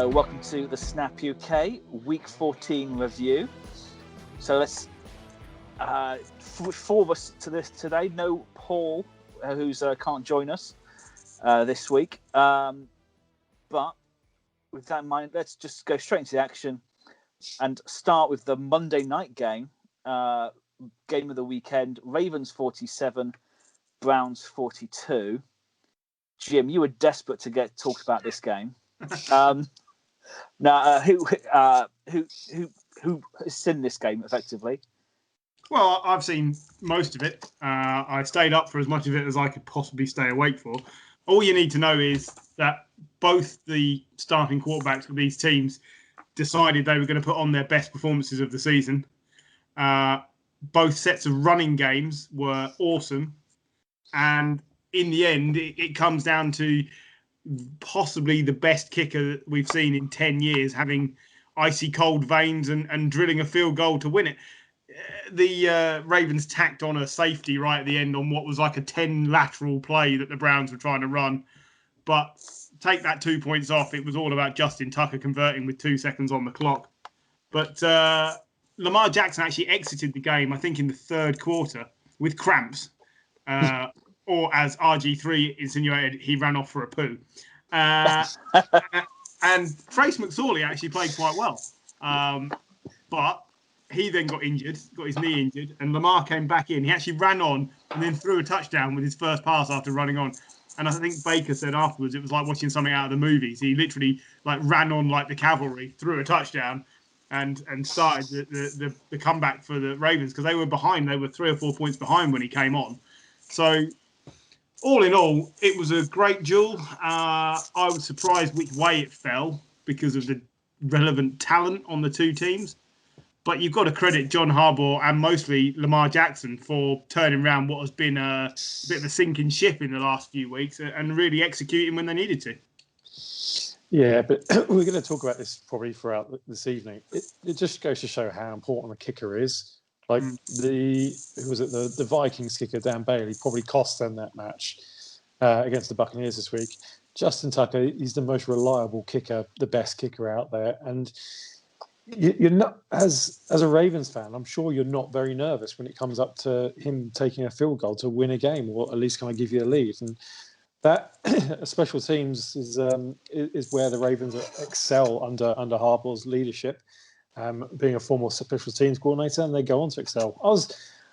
welcome to the Snap UK Week 14 review. So let's four of us to this today. No Paul, who's can't join us this week. But with that in mind, let's just go straight into the action and start with the Monday night game. Game of the weekend: Ravens 47, Browns 42. Jim, you were desperate to get talk about this game. Now, who has seen this game effectively? Well, I've seen most of it. I stayed up for as much of it as I could possibly stay awake for. All you need to know is that both the starting quarterbacks for these teams decided they were going to put on their best performances of the season. Both sets of running games were awesome. And in the end, it comes down to possibly the best kicker that we've seen in 10 years, having icy cold veins and drilling a field goal to win it. The Ravens tacked on a safety right at the end on what was like a 10 lateral play that the Browns were trying to run. But take that 2 points off, it was all about Justin Tucker converting with 2 seconds on the clock. But Lamar Jackson actually exited the game, I think, in the third quarter with cramps. Or as RG3 insinuated, he ran off for a poo. And Trace McSorley actually played quite well. But he then got injured, got his knee injured, and Lamar came back in. He actually ran on and then threw a touchdown with his first pass after running on. And I think Baker said afterwards it was like watching something out of the movies. He literally ran on like the cavalry, threw a touchdown, and started the comeback for the Ravens because they were behind. They were 3 or 4 points behind when he came on. So all in all, it was a great duel. I was surprised which way it fell because of the relevant talent on the two teams. But you've got to credit John Harbaugh and mostly Lamar Jackson for turning around what has been a bit of a sinking ship in the last few weeks and really executing when they needed to. Yeah, but we're going to talk about this probably throughout this evening. It just goes to show how important the kicker is. Like the Vikings kicker, Dan Bailey, probably cost them that match against the Buccaneers this week. Justin Tucker, he's the most reliable kicker, the best kicker out there. And you're not, as a Ravens fan, I'm sure you're not very nervous when it comes up to him taking a field goal to win a game or at least kind of give you a lead. And that special teams is where the Ravens excel under Harbaugh's leadership. Being a former special teams coordinator, and they go on to excel.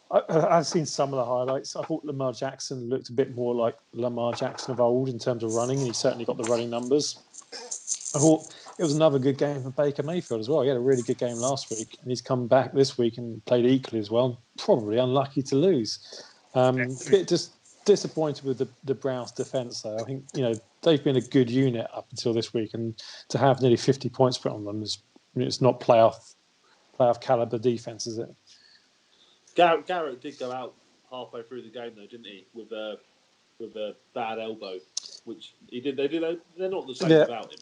I've seen some of the highlights. I thought Lamar Jackson looked a bit more like Lamar Jackson of old in terms of running, and he certainly got the running numbers. I thought it was another good game for Baker Mayfield as well. He had a really good game last week, and he's come back this week and played equally as well. Probably unlucky to lose. Bit just disappointed with the Browns' defence, though. I think they've been a good unit up until this week, and to have nearly 50 points put on them is. It's not playoff caliber defense, is it? Garrett did go out halfway through the game, though, didn't he? With a bad elbow, which he did. They're not the same without him.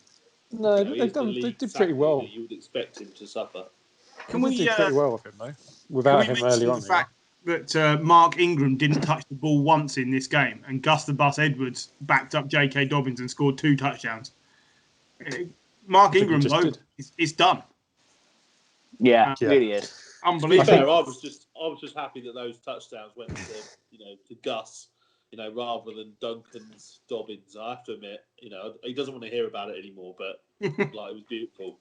No, they did pretty well. You would expect him to suffer. They did pretty well with him, though. Without him early on. The fact that Mark Ingram didn't touch the ball once in this game, and Gus the Bus Edwards backed up J.K. Dobbins and scored 2 touchdowns. Mark Ingram, though, it's done. Yeah, it really is. Unbelievable. Fair, I was just happy that those touchdowns went to Gus, rather than Duncan's Dobbins. I have to admit, he doesn't want to hear about it anymore, but it was beautiful.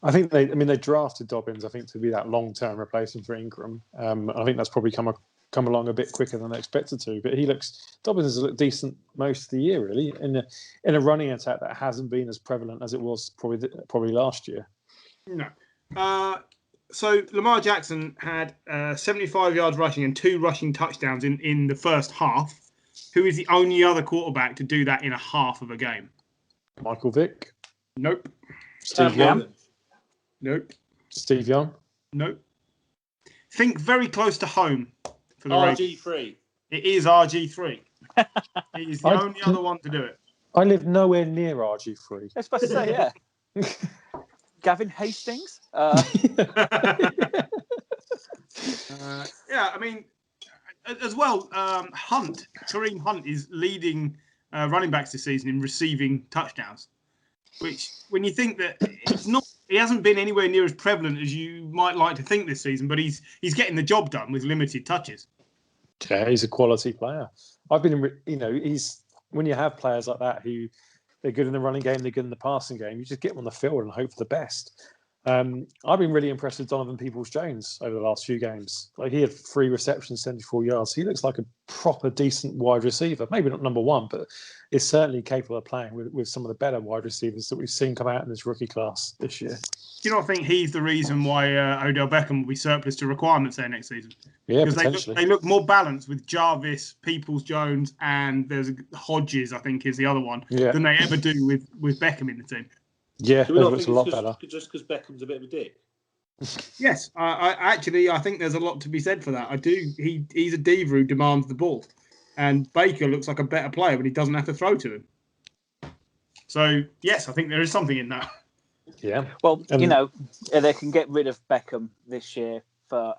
I think they drafted Dobbins, I think, to be that long-term replacement for Ingram. I think that's probably come along a bit quicker than I expected to. But Dobbins has looked decent most of the year, really, in a running attack that hasn't been as prevalent as it was probably last year. No. So Lamar Jackson had 75 yards rushing and 2 rushing touchdowns in the first half. Who is the only other quarterback to do that in a half of a game? Michael Vick? Nope. Steve Young? Nope. Steve Young? Nope. Think very close to home for the RG3. It is RG3. He is the only other one to do it. I live nowhere near RG3. I was supposed to say, yeah. Gavin Hastings? Yeah, I mean, as well, Kareem Hunt is leading running backs this season in receiving touchdowns. which when you think that he hasn't been anywhere near as prevalent as you might like to think this season, but he's getting the job done with limited touches. Yeah, he's a quality player. I've been, he's when you have players like that who they're good in the running game, they're good in the passing game. You just get them on the field and hope for the best. I've been really impressed with Donovan Peoples-Jones over the last few games. Like he had 3 receptions, 74 yards. He looks like a proper decent wide receiver. Maybe not number 1, but is certainly capable of playing with some of the better wide receivers that we've seen come out in this rookie class this year. Do you not think he's the reason why Odell Beckham will be surplus to requirements there next season? Yeah, because potentially. they look more balanced with Jarvis, Peoples-Jones, and there's Hodges, I think, is the other one, than they ever do with Beckham in the team. Yeah, that looks a lot better. Just because Beckham's a bit of a dick. Yes, I think there's a lot to be said for that. I do. He's a diva who demands the ball, and Baker looks like a better player when he doesn't have to throw to him. So yes, I think there is something in that. Yeah. Well, they can get rid of Beckham this year for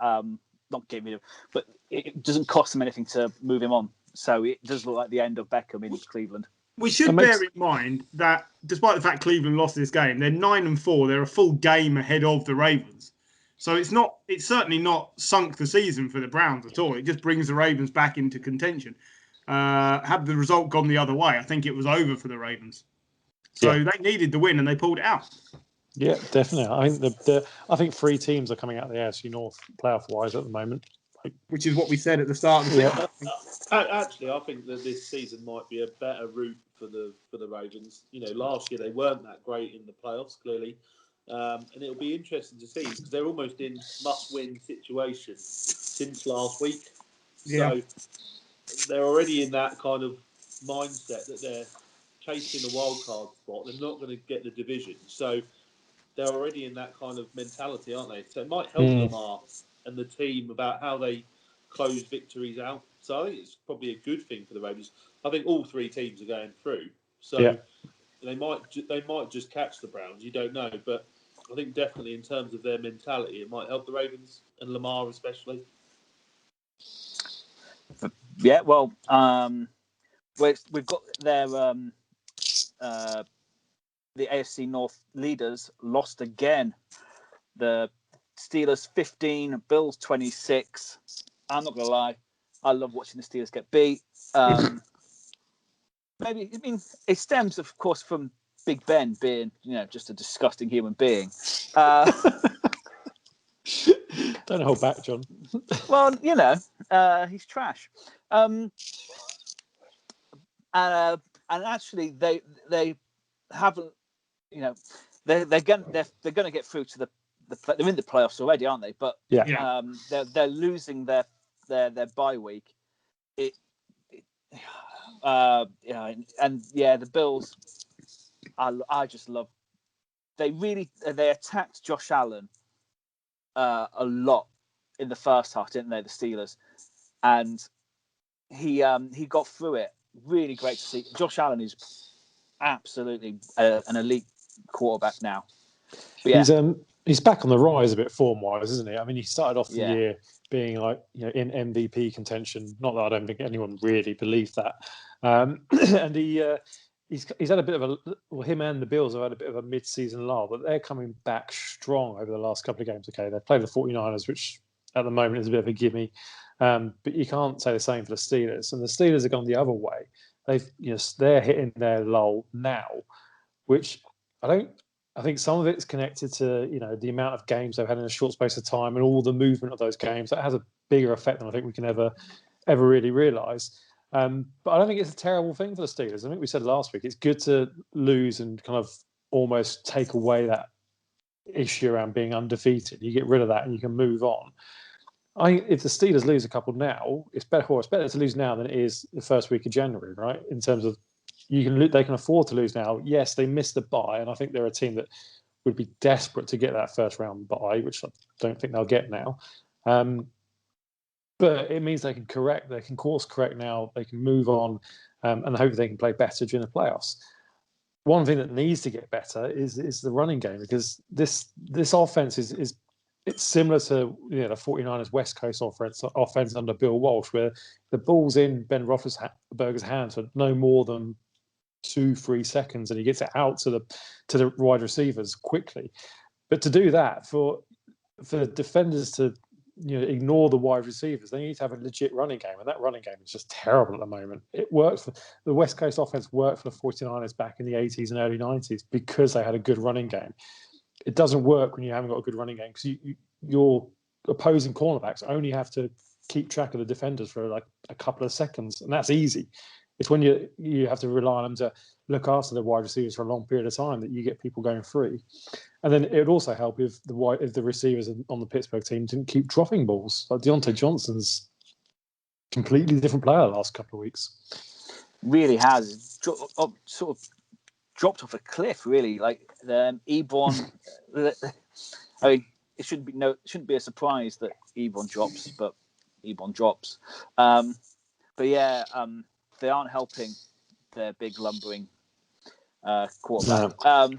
not get rid of, but it doesn't cost them anything to move him on. So it does look like the end of Beckham in Cleveland. We should bear in mind that despite the fact Cleveland lost this game, they're 9-4. They're a full game ahead of the Ravens. So it's certainly not sunk the season for the Browns at all. It just brings the Ravens back into contention. Had the result gone the other way, I think it was over for the Ravens. So they needed the win and they pulled it out. Yeah, definitely. I think I think 3 teams are coming out of the AFC North playoff-wise at the moment. Which is what we said at the start of the season. Actually, I think that this season might be a better route for the Ravens. Last year they weren't that great in the playoffs, clearly, and it'll be interesting to see because they're almost in must-win situation since last week. So they're already in that kind of mindset that they're chasing the wild card spot. They're not going to get the division, so they're already in that kind of mentality, aren't they? So it might help Lamar and the team about how they close victories out. So I think it's probably a good thing for the Ravens. I think all 3 teams are going through, so they might just catch the Browns. You don't know, but I think definitely in terms of their mentality, it might help the Ravens and Lamar especially. Yeah, well, we've got their the AFC North leaders lost again. The Steelers 15, Bills 26. I'm not going to lie. I love watching the Steelers get beat. It stems, of course, from Big Ben being, just a disgusting human being. Don't hold back, John. Well, he's trash. And actually, they haven't, they're going to get through to they're in the playoffs already, aren't they? But they're losing their bye week. The Bills. I just love. They attacked Josh Allen a lot in the first half, didn't they? The Steelers, and he got through it. Really great to see. Josh Allen is absolutely an elite quarterback now. But he's back on the rise a bit form-wise, isn't he? I mean, he started off the year being in MVP contention. Not that I don't think anyone really believed that. And he's had a bit of him and the Bills have had a bit of a mid-season lull, but they're coming back strong over the last couple of games. Okay, they've played the 49ers, which at the moment is a bit of a gimme. But you can't say the same for the Steelers. And the Steelers have gone the other way. They're hitting their lull now, which I think some of it's connected to the amount of games they've had in a short space of time and all the movement of those games. That has a bigger effect than I think we can ever really realise. But I don't think it's a terrible thing for the Steelers. I think we said last week it's good to lose and kind of almost take away that issue around being undefeated. You get rid of that and you can move on. If the Steelers lose a couple now, it's better to lose now than it is the first week of January, right? In terms of they can afford to lose now. Yes, they missed the bye, and I think they're a team that would be desperate to get that first round bye, which I don't think they'll get now. But it means they can course correct now, they can move on, and hopefully they can play better during the playoffs. One thing that needs to get better is the running game, because this offense is it's similar to the 49ers West Coast offense under Bill Walsh, where the ball's in Ben Roethlisberger's hands for no more than 2-3 seconds, and he gets it out to the wide receivers quickly. But to do that, for defenders to ignore the wide receivers, they need to have a legit running game, and that running game is just terrible at the moment. It worked for the West Coast offense, worked for the 49ers back in the 80s and early 90s because they had a good running game. It doesn't work when you haven't got a good running game, because your opposing cornerbacks only have to keep track of the defenders for like a couple of seconds, and that's easy. It's when you have to rely on them to look after the wide receivers for a long period of time that you get people going free. And then it would also help if the receivers on the Pittsburgh team didn't keep dropping balls. Like Deontay Johnson's completely different player the last couple of weeks. Really has sort of dropped off a cliff. Really, like Ebron. I mean, it shouldn't be a surprise that Ebron drops, but Ebron drops. But yeah, they aren't helping their big lumbering quarterback. No.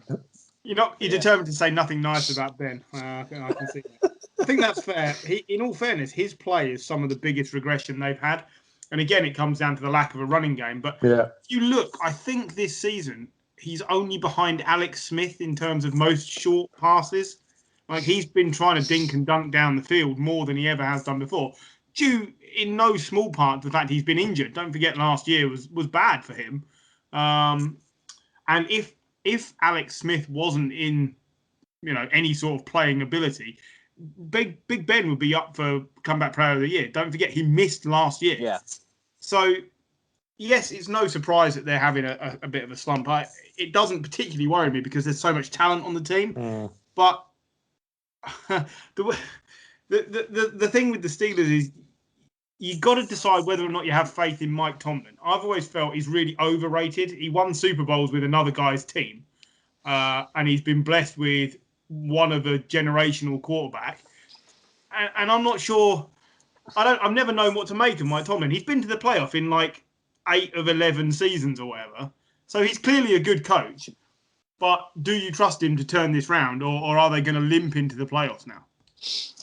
You're determined to say nothing nice about Ben. I can see that. I think that's fair. In all fairness, his play is some of the biggest regression they've had. And again, it comes down to the lack of a running game. But if you look, I think this season, he's only behind Alex Smith in terms of most short passes. Like, he's been trying to dink and dunk down the field more than he ever has done before, due in no small part to the fact he's been injured. Don't forget last year was bad for him. And if Alex Smith wasn't in, any sort of playing ability, Big Ben would be up for comeback player of the year. Don't forget he missed last year. Yeah. So, yes, it's no surprise that they're having a bit of a slump. It doesn't particularly worry me because there's so much talent on the team. But the thing with the Steelers is you got to decide whether or not you have faith in Mike Tomlin. I've always felt he's really overrated. He won Super Bowls with another guy's team, and he's been blessed with one of a generational quarterback. And I'm not sure. I've never known what to make of Mike Tomlin. He's been to the playoff in like 8 of 11 seasons or whatever. So he's clearly a good coach. But do you trust him to turn this round, or are they going to limp into the playoffs now?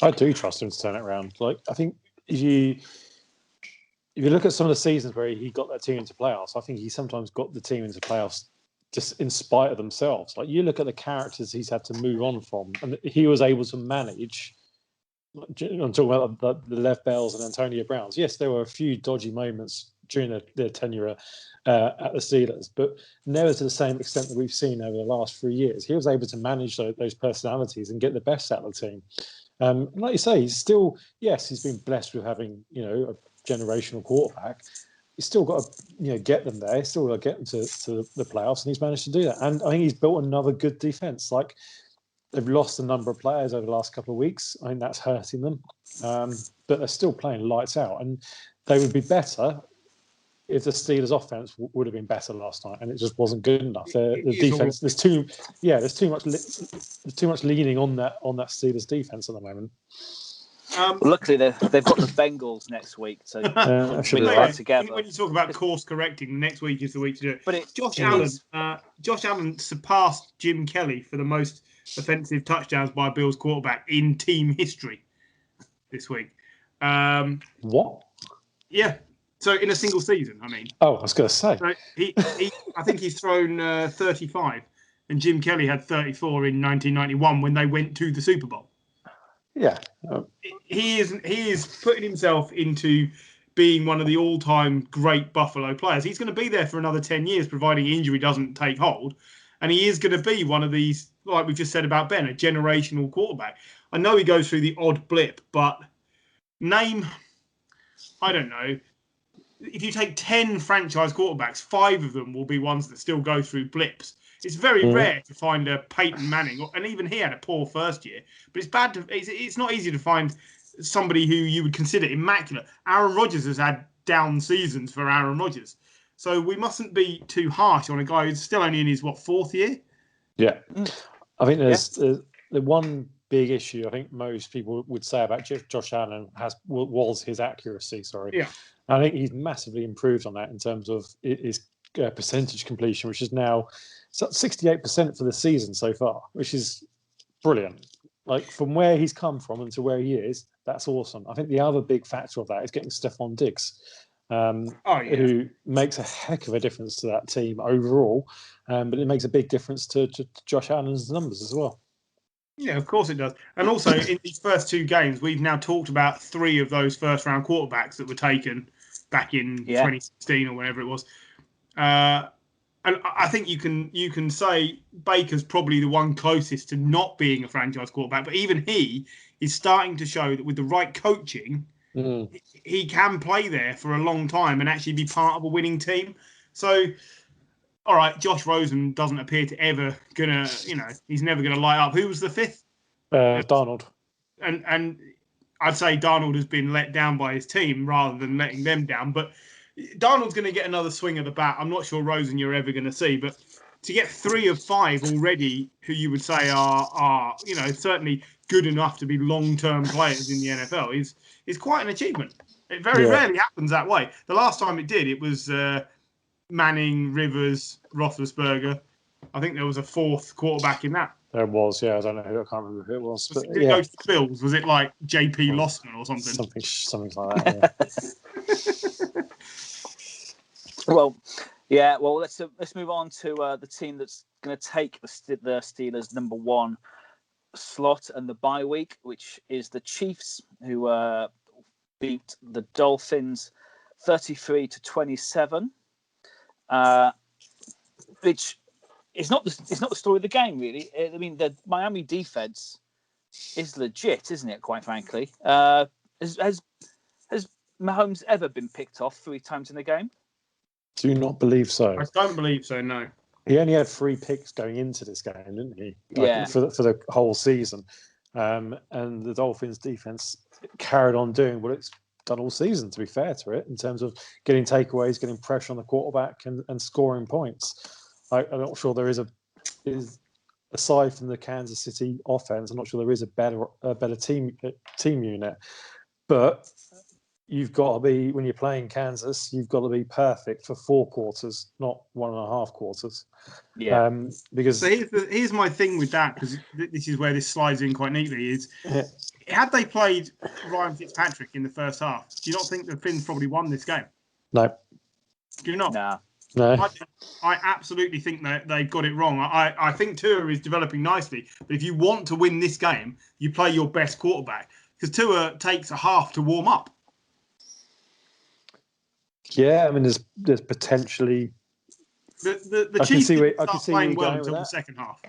I do trust him to turn it around. Like, I think if you look at some of the seasons where he got that team into playoffs, I think he sometimes got the team into playoffs just in spite of themselves. Like, you look at the characters he's had to move on from, and he was able to manage. I'm talking about the Lev Bells and Antonio Browns. Yes, there were a few dodgy moments during their tenure at the Steelers, but never to the same extent that we've seen over the last 3 years. He was able to manage those personalities and get the best out of the team. Like you say, he's been blessed with having a generational quarterback. He's still got to get them there. He's still got to get them to the playoffs, and he's managed to do that. And I think he's built another good defense. Like, they've lost a number of players over the last couple of weeks. I think that's hurting them, but they're still playing lights out, and they would be better if the Steelers' offense would have been better last night, and it just wasn't good enough. The defense, there's too much leaning on that Steelers defense at the moment. Well, luckily they've got the Bengals next week, so bring that together. When you talk about course correcting, next week is the week to do it. But Josh Allen surpassed Jim Kelly for the most offensive touchdowns by a Bills quarterback in team history this week. What? Yeah. So in a single season, I mean. Oh, I was going to say. So I think he's thrown 35, and Jim Kelly had 34 in 1991 when they went to the Super Bowl. Yeah. He is putting himself into being one of the all-time great Buffalo players. He's going to be there for another 10 years, providing injury doesn't take hold. And he is going to be one of these, like we've just said about Ben, a generational quarterback. I know he goes through the odd blip, but I don't know. If you take 10 franchise quarterbacks, 5 of them will be ones that still go through blips. It's very rare to find a Peyton Manning, and even he had a poor first year. But it's not easy to find somebody who you would consider immaculate. Aaron Rodgers has had down seasons for Aaron Rodgers. So we mustn't be too harsh on a guy who's still only in his, 4th year? Yeah. I think there's the one big issue I think most people would say about Josh Allen was his accuracy, Yeah. I think he's massively improved on that in terms of his percentage completion, which is now 68% for the season so far, which is brilliant. Like, from where he's come from and to where he is, that's awesome. I think the other big factor of that is getting Stephon Diggs. who makes a heck of a difference to that team overall. But it makes a big difference to Josh Allen's numbers as well. Yeah, of course it does. And also, in these first 2 games, we've now talked about 3 of those first-round quarterbacks that were taken back in 2016 or whenever it was. And I think you can say Baker's probably the one closest to not being a franchise quarterback, but even he is starting to show that with the right coaching, he can play there for a long time and actually be part of a winning team. So, all right, Josh Rosen doesn't appear to ever he's never gonna light up. Who was the 5th? Darnold. And I'd say Darnold has been let down by his team rather than letting them down. But Darnold's going to get another swing of the bat. I'm not sure Rosen you're ever going to see, but to get 3 of 5 already, who you would say are certainly good enough to be long-term players in the NFL is quite an achievement. It very rarely happens that way. The last time it did, it was Manning, Rivers, Roethlisberger. I think there was a 4th quarterback in that. There was, I don't know who. I can't remember who it was. But did it go to the Bills? Was it like J.P. Lossman or something? Something like that. Yeah. Well, let's move on to the team that's going to take the Steelers' number 1 slot and the bye week, which is the Chiefs, who beat the Dolphins 33-27, which. It's not the story of the game, really. I mean, the Miami defense is legit, isn't it? Quite frankly, has Mahomes ever been picked off 3 times in a game? Do not believe so. I don't believe so. No. He only had 3 picks going into this game, didn't he? For the whole season, and the Dolphins defense carried on doing what it's done all season. To be fair to it, in terms of getting takeaways, getting pressure on the quarterback, and scoring points. I'm not sure there is aside from the Kansas City offense. I'm not sure there is a better team unit. But you've got to be, when you're playing Kansas, you've got to be perfect for 4 quarters, not 1.5 quarters. Yeah. Because so here's my thing with that, because this is where this slides in quite neatly. Is had they played Ryan Fitzpatrick in the first half, do you not think the Finns probably won this game? No. Do you not? Nah. No. I absolutely think that they've got it wrong. I think Tua is developing nicely, but if you want to win this game, you play your best quarterback, because Tua takes a half to warm up. Yeah, I mean, there's potentially the Chiefs didn't start playing well until the second half.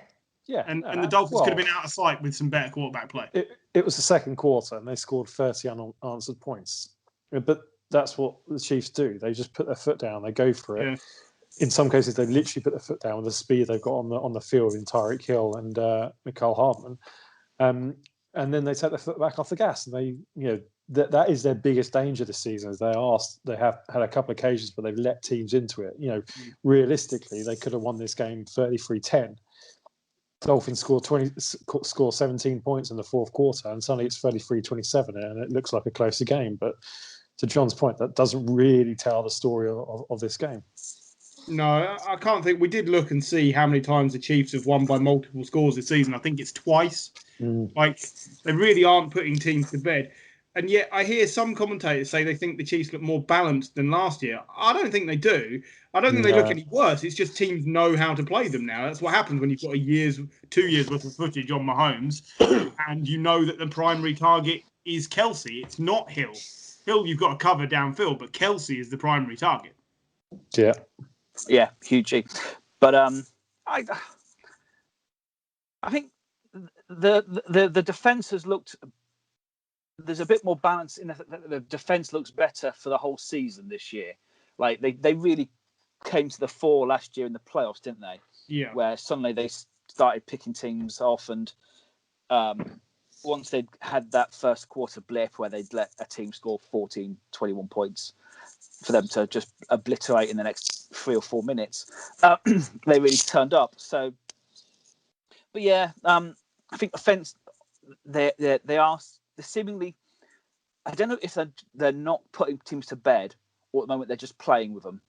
Yeah, and the Dolphins could have been out of sight with some better quarterback play. It was the second quarter, and they scored 30 unanswered points. But that's what the Chiefs do. They just put their foot down. They go for it. Yeah. In some cases, they literally put their foot down with the speed they've got on the field in Tyreek Hill and Mecole Hardman, and then they take their foot back off the gas. And they, that is their biggest danger this season. Is they have had a couple of occasions where they've let teams into it. Realistically, they could have won this game 33-10. Dolphins score 17 points in the 4th quarter, and suddenly it's 33-27, and it looks like a closer game. But to John's point, that doesn't really tell the story of this game. No, I can't think. We did look and see how many times the Chiefs have won by multiple scores this season. I think it's twice. Like, they really aren't putting teams to bed. And yet I hear some commentators say they think the Chiefs look more balanced than last year. I don't think they do. I don't think they look any worse. It's just teams know how to play them now. That's what happens when you've got 2 years worth of footage on Mahomes, and you know that the primary target is Kelsey. It's not Hill. Hill, you've got to cover downfield, but Kelsey is the primary target. Yeah, hugely. But I think the defense has looked. There's a bit more balance in the defense. Looks better for the whole season this year. Like they really came to the fore last year in the playoffs, didn't they? Yeah. Where suddenly they started picking teams off, and once they'd had that first quarter blip where they'd let a team score 14, 21 points for them to just obliterate in the next 3 or 4 minutes, they really turned up. So, but yeah, I think offense, they are seemingly. I don't know if they're not putting teams to bed, or at the moment they're just playing with them.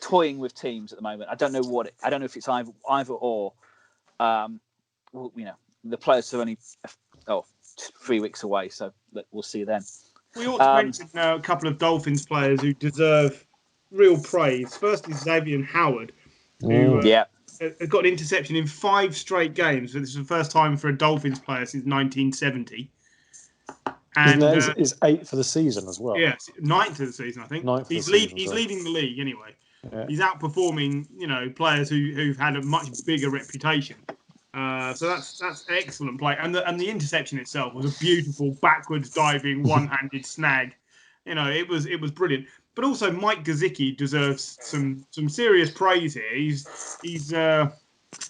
Toying with teams at the moment. I don't know I don't know if it's either or. The players are only 3 weeks away, so we'll see then. We ought to mention a couple of Dolphins players who deserve real praise. First is Xavier Howard, who has got an interception in 5 straight games. So this is the first time for a Dolphins player since 1970. And is 8 for the season as well. Yes, 9th of the season, I think. He's leading the league anyway. Yeah. He's outperforming, players who've had a much bigger reputation. So that's excellent play, and the interception itself was a beautiful backwards diving one-handed snag. It was brilliant. But also Mike Gesicki deserves some serious praise here. He's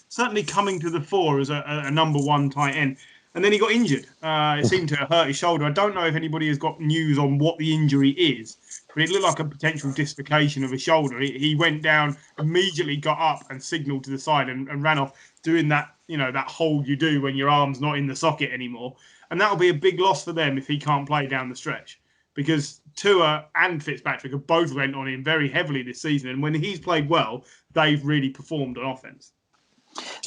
certainly coming to the fore as a number 1 tight end. And then he got injured. It seemed to hurt his shoulder. I don't know if anybody has got news on what the injury is, but it looked like a potential dislocation of his shoulder. He went down, immediately got up and signalled to the side and ran off, doing that, that hold you do when your arm's not in the socket anymore. And that'll be a big loss for them if he can't play down the stretch, because Tua and Fitzpatrick have both went on him very heavily this season. And when he's played well, they've really performed on offense.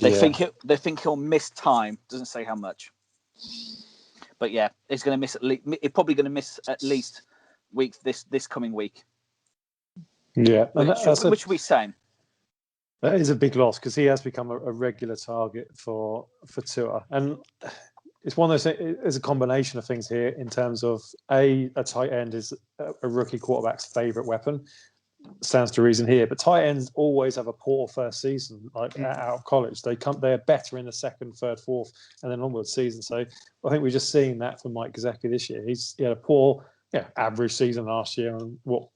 They think he'll miss time. Doesn't say how much, but yeah, he's going to miss He's probably going to miss at least week this coming week. Yeah, which we saying that is a big loss because he has become a regular target for Tua, and it's one of those. It's a combination of things here in terms of a tight end is a rookie quarterback's favorite weapon. Stands to reason here, but tight ends always have a poor first season. Like out of college, they're better in the second, third, fourth, and then onward season. So I think we're just seeing that from Mike Gesicki this year. He had a poor, average season last year, and what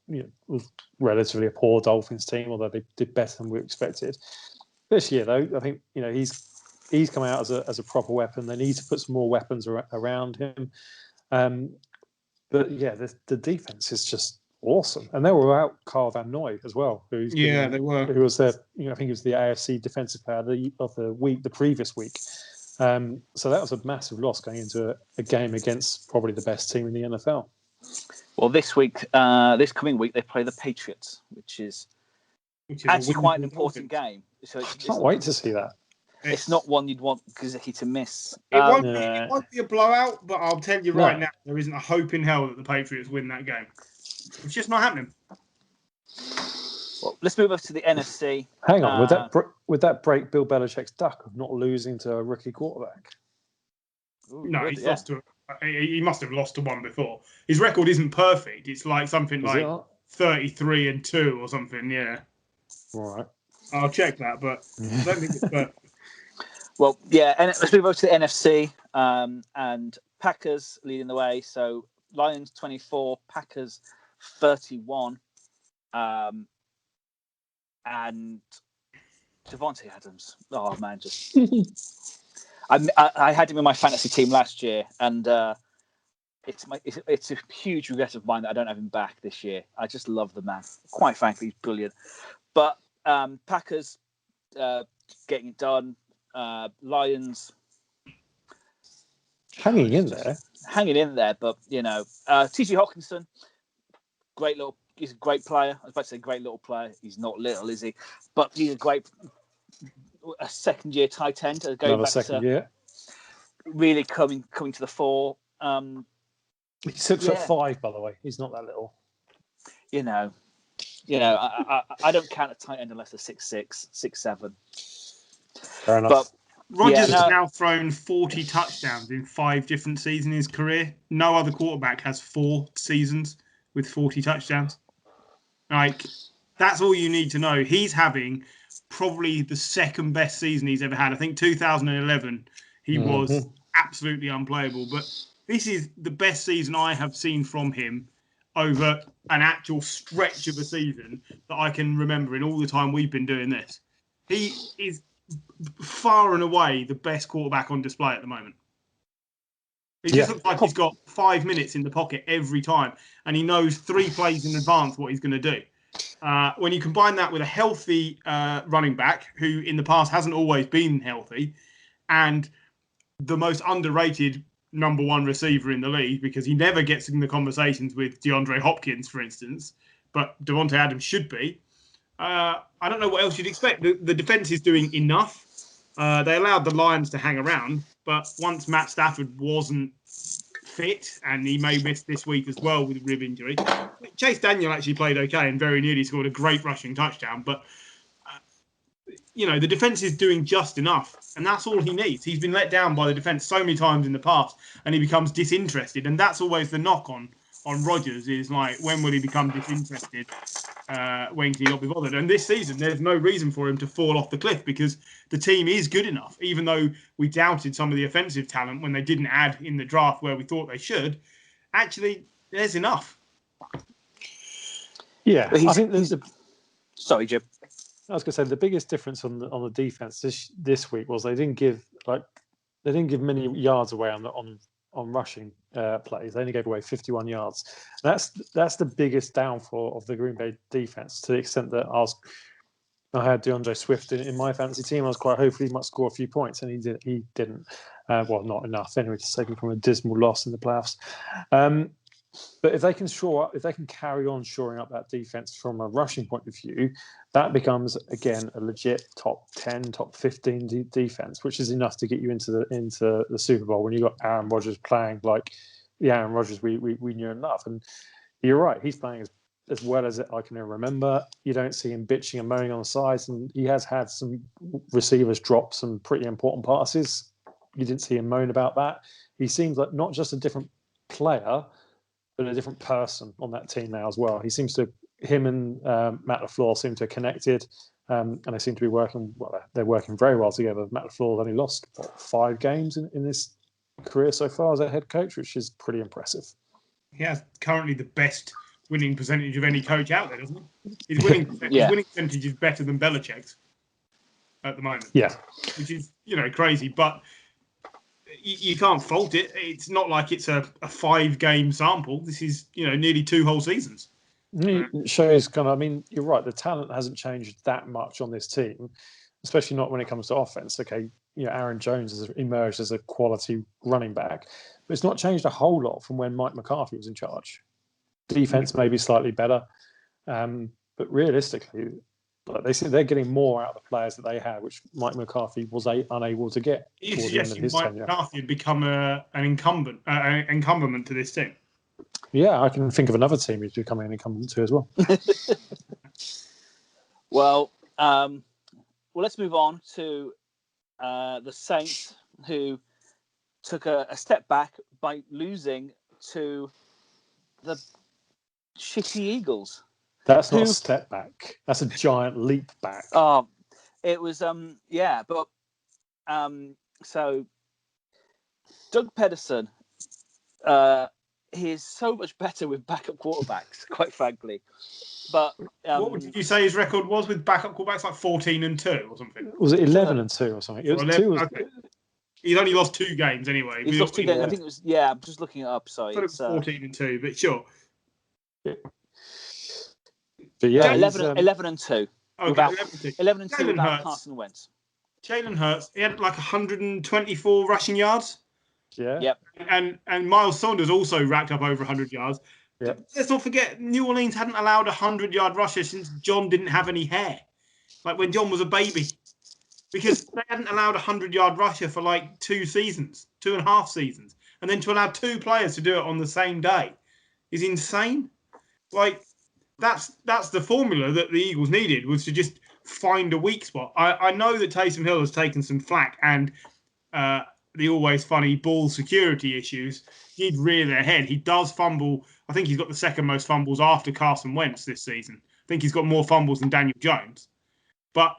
was relatively a poor Dolphins team, although they did better than we expected. This year, though, I think he's come out as a proper weapon. They need to put some more weapons around him. But yeah, the defense is just awesome, and they were without Carl Van Noy as well. They were. Who was their, I think he was the AFC Defensive Player of the week, the previous week. So that was a massive loss going into a game against probably the best team in the NFL. Well, this coming week, they play the Patriots, which is actually quite an important game. So I can't wait to see that. It's not one you'd want Gesicki to miss. It won't be a blowout, but I'll tell you right now, there isn't a hope in hell that the Patriots win that game. It's just not happening. Well, let's move over to the NFC. Hang on, would that break Bill Belichick's duck of not losing to a rookie quarterback? No, he must have lost to one before. His record isn't perfect. It's like something like 33-2 or something. Yeah. All right. I'll check that, but I don't think it's perfect. Well, yeah, and let's move over to the NFC and Packers leading the way. So Lions 24, Packers 31, and Devontae Adams. Oh man, just I had him in my fantasy team last year, and it's a huge regret of mine that I don't have him back this year. I just love the man. Quite frankly, he's brilliant. But Packers getting it done. Lions hanging in there, but T.J. Hawkinson, he's a great player. I was about to say great little player. He's not little, is he? But he's a second-year tight end. Another second year. Really coming to the fore. He's 6'5", by the way. He's not that little. I don't count a tight end unless they're 6'6", 6'7". Fair enough. But Rodgers has now thrown 40 touchdowns in 5 different seasons in his career. No other quarterback has 4 seasons with 40 touchdowns. Like, that's all you need to know. He's having probably the second best season he's ever had. I think 2011, he was absolutely unplayable. But this is the best season I have seen from him over an actual stretch of a season that I can remember in all the time we've been doing this. He is far and away the best quarterback on display at the moment. He just looks like he's got 5 minutes in the pocket every time, and he knows 3 plays in advance what he's going to do. When you combine that with a healthy running back, who in the past hasn't always been healthy, and the most underrated number 1 receiver in the league, because he never gets in the conversations with DeAndre Hopkins, for instance, but Devontae Adams should be. I don't know what else you'd expect. The defense is doing enough. They allowed the Lions to hang around, but once Matt Stafford wasn't fit, and he may miss this week as well with a rib injury. Chase Daniel actually played okay and very nearly scored a great rushing touchdown, but the defense is doing just enough, and that's all he needs. He's been let down by the defense so many times in the past, and he becomes disinterested, and that's always the knock on Rodgers is like, when will he become disinterested? When can he not be bothered? And this season, there's no reason for him to fall off the cliff because the team is good enough. Even though we doubted some of the offensive talent when they didn't add in the draft where we thought they should, actually, there's enough. Yeah, I think there's Sorry, Jim. I was going to say the biggest difference on the defense this week was they didn't give many yards away on rushing plays. They only gave away 51 yards. That's the biggest downfall of the Green Bay defense, to the extent that I had DeAndre Swift in my fantasy team. I was quite hopeful he might score a few points, and he didn't. Well, not enough anyway to save him from a dismal loss in the playoffs. But if they can carry on shoring up that defense from a rushing point of view, that becomes again a legit top 10, top 15 defense, which is enough to get you into the Super Bowl when you got Aaron Rodgers playing like the Aaron Rodgers we knew and loved. And you're right, he's playing as well as I can remember. You don't see him bitching and moaning on the sides, and he has had some receivers drop some pretty important passes. You didn't see him moan about that. He seems like not just a different player, but a different person on that team now as well. Him and Matt LaFleur seem to have connected, and they seem to be working. Well, they're working very well together. Matt LaFleur's only lost 5 games in his career so far as a head coach, which is pretty impressive. He has currently the best winning percentage of any coach out there, doesn't he? His winning percentage is better than Belichick's at the moment. Yeah, which is crazy, but you can't fault it. It's not like it's a 5-game sample. This is nearly 2 whole seasons. It shows you're right. The talent hasn't changed that much on this team, especially not when it comes to offense. Okay, Aaron Jones has emerged as a quality running back, but it's not changed a whole lot from when Mike McCarthy was in charge. Defense may be slightly better, but realistically, they say they're getting more out of the players that they had, which Mike McCarthy was unable to get. You suggesting Mike McCarthy had become an incumbent to this team? Yeah, I can think of another team who's becoming an incumbent to as well. Well, let's move on to the Saints, who took a step back by losing to the shitty Eagles. That's not a step back. That's a giant leap back. It was so Doug Pederson, he is so much better with backup quarterbacks, quite frankly. But what did you say his record was with backup quarterbacks? Like 14-2 or something? Was it 11-2 or something? It was 11, 2. Okay. He's only lost 2 games anyway. He's lost 2 games. I think it was. Yeah, I'm just looking it up. Sorry, I thought it was 14-2, but sure. But yeah, 11-2. Okay, 11-2. 11-2 without Carson Wentz. Jalen Hurts, he had like 124 rushing yards. Yeah. Yep. And Miles Saunders also racked up over 100 yards. Yep. Let's not forget, New Orleans hadn't allowed a 100-yard rusher since John didn't have any hair. Like when John was a baby. Because they hadn't allowed a 100-yard rusher for like 2.5 seasons. And then to allow 2 players to do it on the same day is insane. Like, that's the formula that the Eagles needed, was to just find a weak spot. I know that Taysom Hill has taken some flack, and the always funny ball security issues did rear their head. He does fumble. I think he's got the second most fumbles after Carson Wentz this season. I think he's got more fumbles than Daniel Jones. But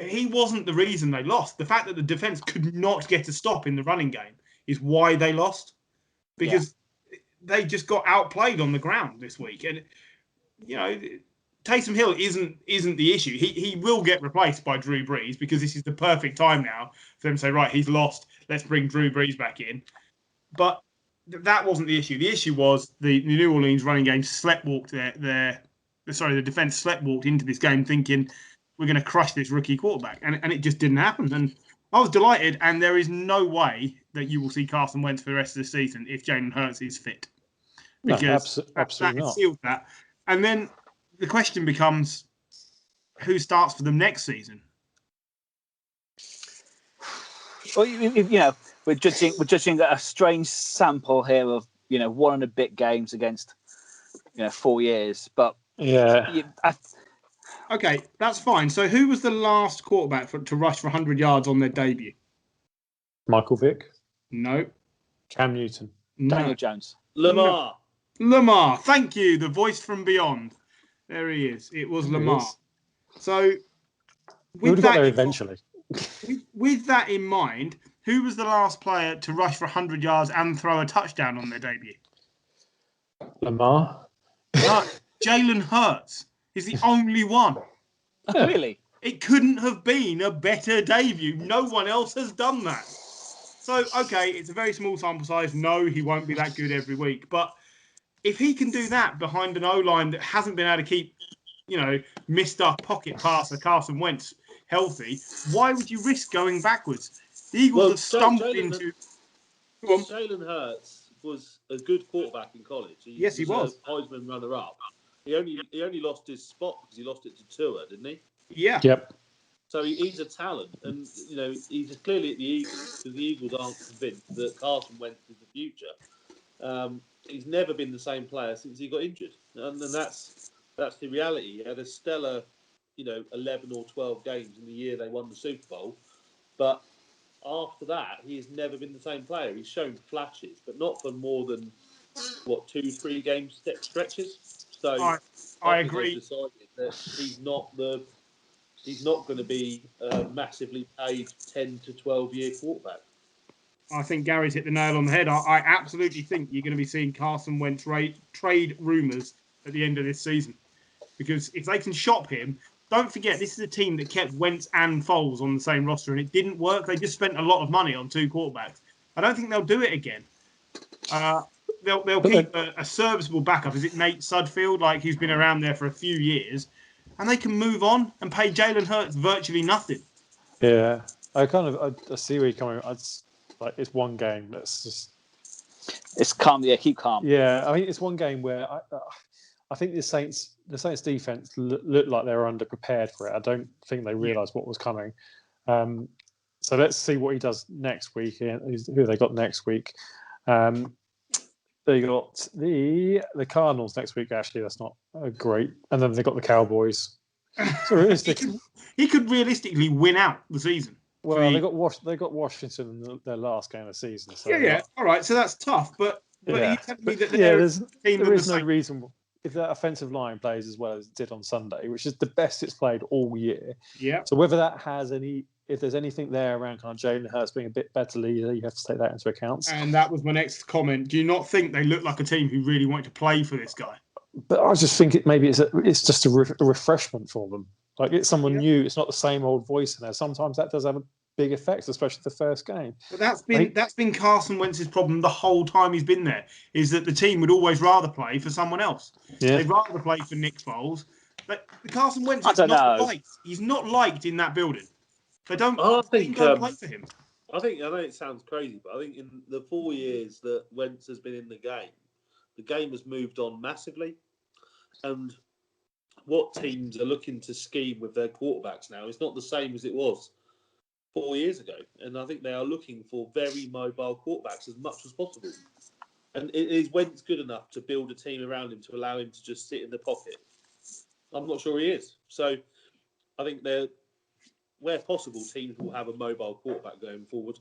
he wasn't the reason they lost. The fact that the defense could not get a stop in the running game is why they lost. Because they just got outplayed on the ground this week. And Taysom Hill isn't the issue. He will get replaced by Drew Brees, because this is the perfect time now for them to say, right, he's lost, let's bring Drew Brees back in. But that wasn't the issue. The issue was the New Orleans running game sleptwalked the defense sleptwalked into this game thinking we're going to crush this rookie quarterback, and it just didn't happen. And I was delighted, and there is no way that you will see Carson Wentz for the rest of the season if Jalen Hurts is fit. Because absolutely not. Sealed that. And then the question becomes, who starts for them next season? Well, we're judging a strange sample here of 1 and a bit games against 4 years, but yeah. Okay, that's fine. So who was the last quarterback to rush for 100 yards on their debut? Michael Vick, No. Cam Newton, Daniel No. Jones, Lamar. Lamar. Thank you. The voice from beyond. There he is. It was Lamar. So we would have got there eventually. With that in mind, who was the last player to rush for 100 yards and throw a touchdown on their debut? Lamar. No, Jalen Hurts is the only one. Really? It couldn't have been a better debut. No one else has done that. So, okay, it's a very small sample size. No, he won't be that good every week. But if he can do that behind an O-line that hasn't been able to keep, Mr. Pocket Passer Carson Wentz healthy, why would you risk going backwards? The Eagles have stumbled into... Jalen Hurts was a good quarterback in college. He was. A Heisman runner-up. He only lost his spot because he lost it to Tua, didn't he? Yeah. Yep. So he's a talent, and he's clearly at the Eagles because the Eagles aren't convinced that Carson Wentz is the future. He's never been the same player since he got injured, and that's the reality. He had a stellar, 11 or 12 games in the year they won the Super Bowl, but after that, he has never been the same player. He's shown flashes, but not for more than 2-3 game stretches. So I agree. they've decided that he's not going to be a massively paid 10 to 12 year quarterback. I think Gary's hit the nail on the head. I absolutely think you're going to be seeing Carson Wentz trade rumours at the end of this season. Because if they can shop him, don't forget, this is a team that kept Wentz and Foles on the same roster, and it didn't work. They just spent a lot of money on 2 quarterbacks. I don't think they'll do it again. They'll keep a serviceable backup. Is it Nate Sudfeld, who's been around there for a few years? And they can move on and pay Jalen Hurts virtually nothing. Yeah, I see where you're coming. It's one game. It's calm. Yeah, keep calm. Yeah, I mean, it's one game where I think the Saints defense looked like they were underprepared for it. I don't think they realised what was coming. So let's see what he does next week. Who they got next week? They got the Cardinals next week. Actually, that's not great. And then they got the Cowboys. So he could realistically win out the season. Well, they got Washington in their last game of the season. So yeah. All right, so that's tough. But you tell me that there is no reason if that offensive line plays as well as it did on Sunday, which is the best it's played all year. Yeah. So whether that has if there's anything there around kind of Jalen Hurts being a bit better leader, you have to take that into account. And that was my next comment. Do you not think they look like a team who really want to play for this guy? But I just think it's just a refreshment for them. It's someone new. It's not the same old voice in there. Sometimes that does have a big effect, especially the first game. But that's been Carson Wentz's problem the whole time he's been there. Is that the team would always rather play for someone else. Yeah. They'd rather play for Nick Foles. But Carson Wentz is not liked. He's not liked in that building. They don't play for him. I know it sounds crazy, but I think in the 4 years that Wentz has been in the game has moved on massively. And what teams are looking to scheme with their quarterbacks now is not the same as it was 4 years ago. And I think they are looking for very mobile quarterbacks as much as possible. And is Wentz good enough to build a team around him to allow him to just sit in the pocket? I'm not sure he is. So I think where possible, teams will have a mobile quarterback going forward.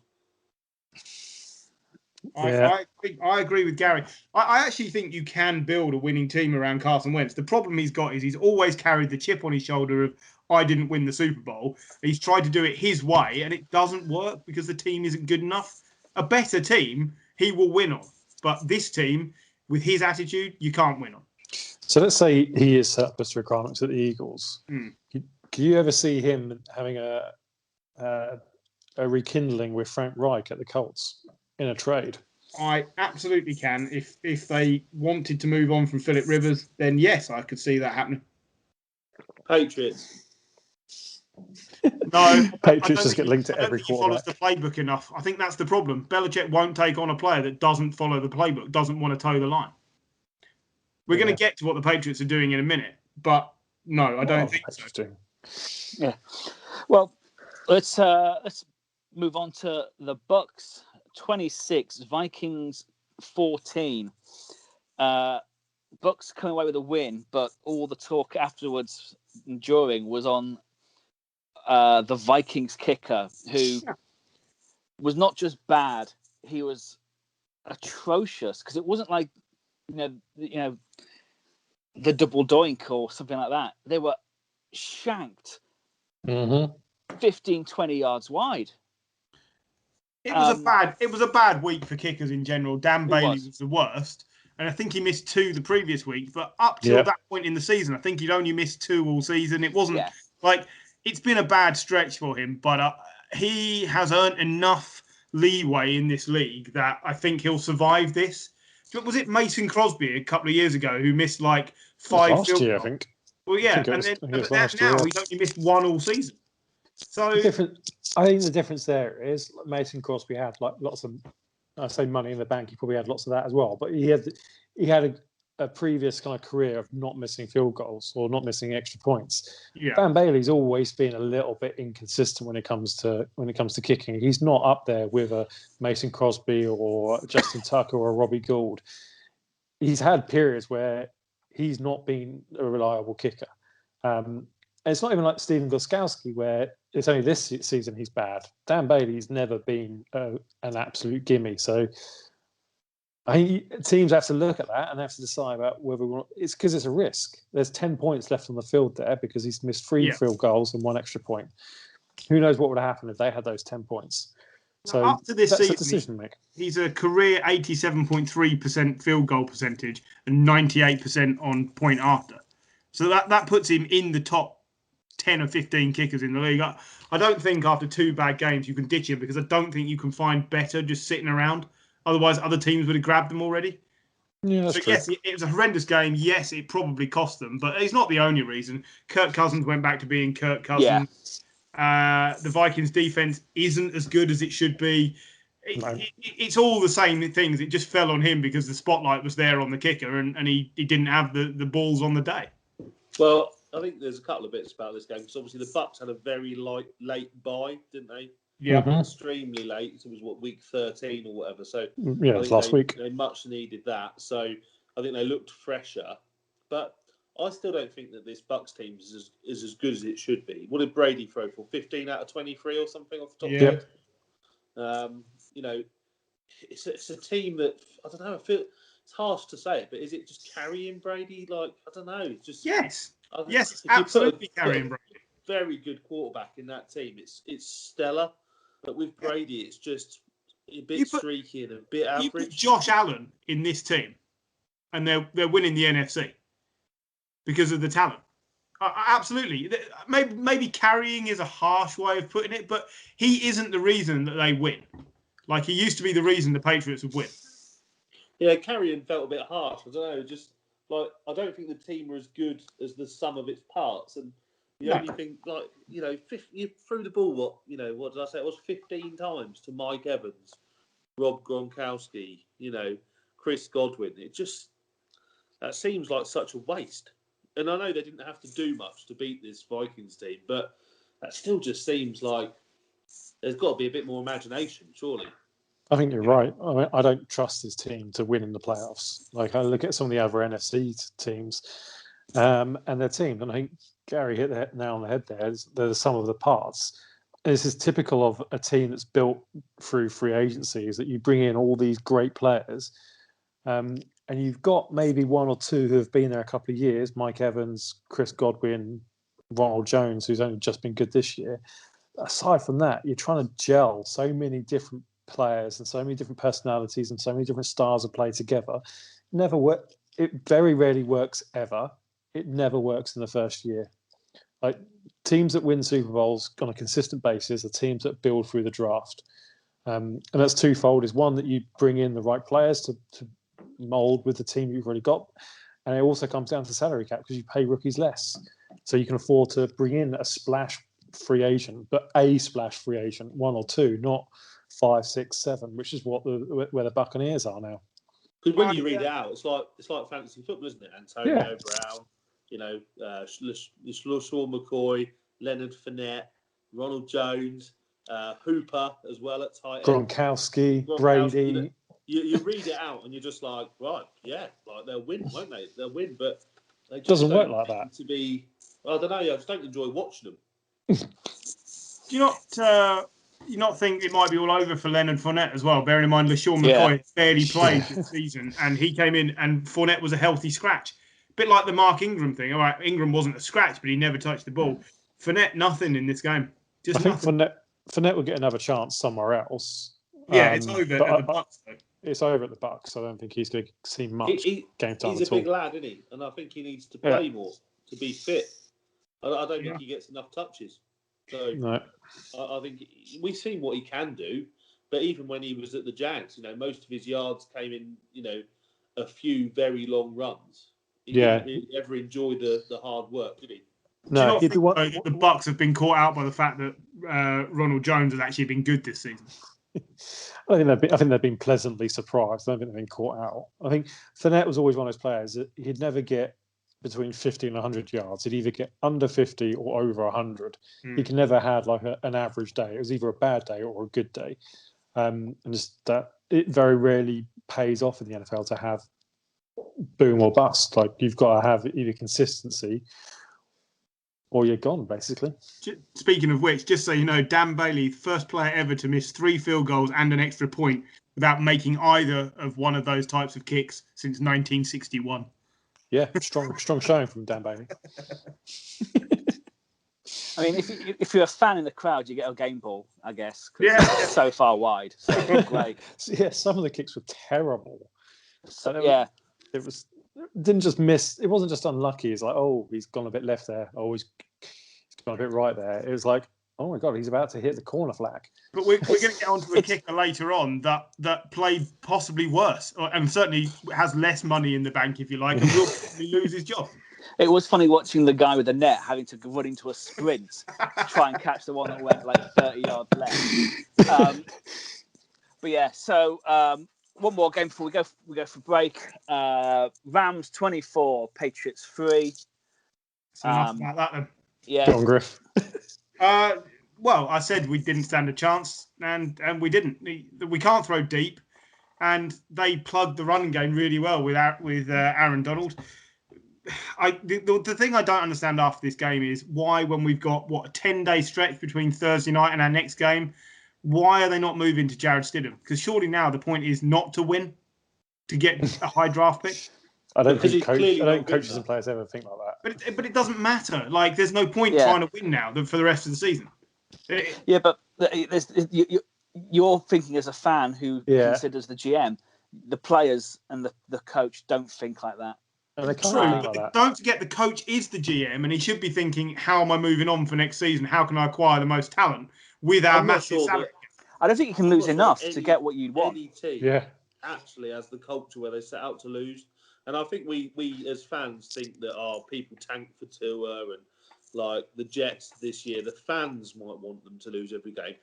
I agree with Gary. I actually think you can build a winning team around Carson Wentz. The problem he's got is he's always carried the chip on his shoulder of, I didn't win the Super Bowl. He's tried to do it his way, and it doesn't work because the team isn't good enough. A better team, he will win on. But this team, with his attitude, you can't win on. So let's say he is surplus requirements at the Eagles. Can you ever see him having a rekindling with Frank Reich at the Colts in a trade? I absolutely can. If they wanted to move on from Phillip Rivers, then yes, I could see that happening. Patriots. No, Patriots just get linked to every quarterback. He follows the playbook enough. I think that's the problem. Belichick won't take on a player that doesn't follow the playbook, doesn't want to toe the line. We're going to get to what the Patriots are doing in a minute, but no, I don't think so. Yeah. Well, let's move on to the Bucks 26, Vikings 14. Bucks coming away with a win, but all the talk afterwards and during was on the Vikings kicker, who was not just bad, he was atrocious, because it wasn't like the double doink or something like that. They were shanked 15, 20 yards wide. It was a bad week for kickers in general. Dan Bailey was the worst, and I think he missed 2 the previous week. But up till that point in the season, I think he'd only missed 2 all season. It wasn't like it's been a bad stretch for him, but he has earned enough leeway in this league that I think he'll survive this. Was it Mason Crosby a couple of years ago who missed like 5 last field year, goals? I think. Well, yeah, and then now he's only missed 1 all season. So I think the difference there is Mason Crosby had like lots of, I say money in the bank. He probably had lots of that as well. But he had a previous kind of career of not missing field goals or not missing extra points. Yeah. Van Bailey's always been a little bit inconsistent when it comes to kicking. He's not up there with a Mason Crosby or Justin Tucker or Robbie Gould. He's had periods where he's not been a reliable kicker. And it's not even like Steven Gostkowski, where it's only this season he's bad. Dan Bailey's never been an absolute gimme. So I think teams have to look at that and have to decide about whether it's because it's a risk. There's 10 points left on the field there because he's missed 3 field goals and 1 extra point. Who knows what would have happened if they had those 10 points? So up to this that's season, a decision to make. He's a career 87.3% field goal percentage and 98% on point after. So that puts him in the top 10 or 15 kickers in the league. I don't think after 2 bad games you can ditch him, because I don't think you can find better just sitting around. Otherwise, other teams would have grabbed them already. Yeah, that's true. Yes, it was a horrendous game. Yes, it probably cost them, but it's not the only reason. Kirk Cousins went back to being Kirk Cousins. Yeah. The Vikings defense isn't as good as it should be. It's all the same things. It just fell on him because the spotlight was there on the kicker, and he didn't have the balls on the day. Well, I think there's a couple of bits about this game, because obviously the Bucks had a very late bye, didn't they? Yeah, extremely late. So it was week 13 or whatever. So yeah, it was last week. They much needed that. So I think they looked fresher, but I still don't think that this Bucks team is as good as it should be. What did Brady throw for? 15 out of 23 or something off the top of the head? It's a team that, I don't know. I feel it's harsh to say it, but is it just carrying Brady? Like, I don't know. It's just yes, it's absolutely carrying Brady. Very good quarterback in that team. It's stellar. But with Brady, it's just a bit streaky and a bit average. You put Josh Allen in this team, and they're winning the NFC because of the talent. Absolutely. Maybe carrying is a harsh way of putting it, but he isn't the reason that they win. Like, he used to be the reason the Patriots would win. Yeah, carrying felt a bit harsh. I don't know. Just like, I don't think the team were as good as the sum of its parts. And the only thing, like, you threw the ball, what did I say? It was 15 times to Mike Evans, Rob Gronkowski, Chris Godwin. That seems like such a waste. And I know they didn't have to do much to beat this Vikings team, but that still just seems like there's got to be a bit more imagination, surely. I think you're right. I mean, I don't trust this team to win in the playoffs. Like, I look at some of the other NFC teams and their team, and I think Gary hit the nail on the head there. They're the sum of the parts. And this is typical of a team that's built through free agency, is that you bring in all these great players, and you've got maybe 1 or 2 who have been there a couple of years, Mike Evans, Chris Godwin, Ronald Jones, who's only just been good this year. Aside from that, you're trying to gel so many different players and so many different personalities and so many different styles of play together. It very rarely works ever. It never works in the first year. Like, teams that win Super Bowls on a consistent basis are teams that build through the draft. And that's twofold. Is one, that you bring in the right players to mold with the team you've already got. And it also comes down to salary cap, because you pay rookies less. So you can afford to bring in a splash free agent, but a splash free agent, 1 or 2, not 5, 6, 7, which is where the Buccaneers are now. Because when you read it out, it's like fantasy football, isn't it? Antonio Brown, LaShawn McCoy, Leonard Fournette, Ronald Jones. Hooper as well at tight end. Gronkowski, Brady. You read it out and you're just like, right, yeah, like they'll win, won't they? They'll win, but they just Doesn't work don't like that. seem to be. I don't know. I just don't enjoy watching them. Do you not think it might be all over for Leonard Fournette as well? Bearing in mind LaShawn McCoy barely played this season, and he came in and Fournette was a healthy scratch. A bit like the Mark Ingram thing. All right, Ingram wasn't a scratch, but he never touched the ball. Fournette, nothing in this game. I think Fournette will get another chance somewhere else. Yeah, it's over at the Bucks, though. It's over at the Bucks. I don't think he's going to see much game time He's at all. a big lad, isn't he? And I think he needs to play more to be fit. I don't think he gets enough touches. So No. I think we've seen what he can do. But even when he was at the Jags, most of his yards came in, a few very long runs. He didn't ever enjoy the hard work, did he? No, do you not think the Bucks have been caught out by the fact that Ronald Jones has actually been good this season? I think they've been pleasantly surprised. I don't think they've been caught out. I think Fournette was always one of those players that he'd never get between 50 and 100 yards. He'd either get under 50 or over 100. He can never have like an average day. It was either a bad day or a good day. And just that it very rarely pays off in the NFL to have boom or bust. Like you've got to have either consistency or you're gone, basically. Speaking of which, just so you know, Dan Bailey, first player ever to miss 3 field goals and an extra point without making either of one of those types of kicks since 1961. Yeah, strong showing from Dan Bailey. I mean, if you're a fan in the crowd, you get a game ball, I guess. It's so far wide. So great. Yeah, some of the kicks were terrible. So, it was didn't just miss. It wasn't just unlucky. It's like, oh, he's gone a bit left there. Oh, he's gone a bit right there. It was like, oh my god, he's about to hit the corner flag. But we're going to get onto a kicker later on that played possibly worse, and certainly has less money in the bank, if you like, and will probably lose his job. It was funny watching the guy with the net having to run into a sprint to try and catch the one that went like 30 yards left. But yeah, so one more game before we go for break. Rams 24, Patriots 3. So enough about that then. Yeah. Go on, Griff. Well, I said we didn't stand a chance, and we didn't. We can't throw deep, and they plugged the run game really well with Aaron Donald. The thing I don't understand after this game is why, when we've got a 10-day stretch between Thursday night and our next game, why are they not moving to Jarrett Stidham? Because surely now the point is not to win, to get a high draft pick. I don't think coaches and players ever think like that. But it doesn't matter. Like, there's no point trying to win now for the rest of the season. Yeah, but you're thinking as a fan who considers the GM, the players and the coach don't think like that. And they can't True, think but like that. don't forget the coach is the GM, and he should be thinking, how am I moving on for next season? How can I acquire the most talent with our massive salary? I don't think you can lose enough to get what you want. Any team actually has the culture where they set out to lose. And I think we as fans think that people tank for Tua, and like the Jets this year, the fans might want them to lose every game.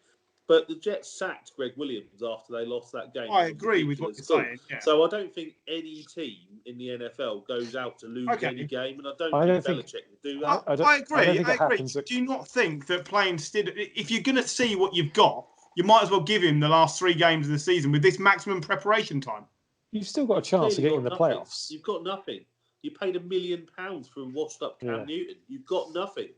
But the Jets sacked Greg Williams after they lost that game. I agree with what you're saying. Yeah. So I don't think any team in the NFL goes out to lose any game, and I don't think Belichick would do that. I agree. Do you not think that playing Stidham, if you're going to see what you've got, you might as well give him the last 3 games of the season with this maximum preparation time? You've still got a chance to get in the playoffs. You've got nothing. You paid $1 million for a washed-up Cam Newton. You've got nothing.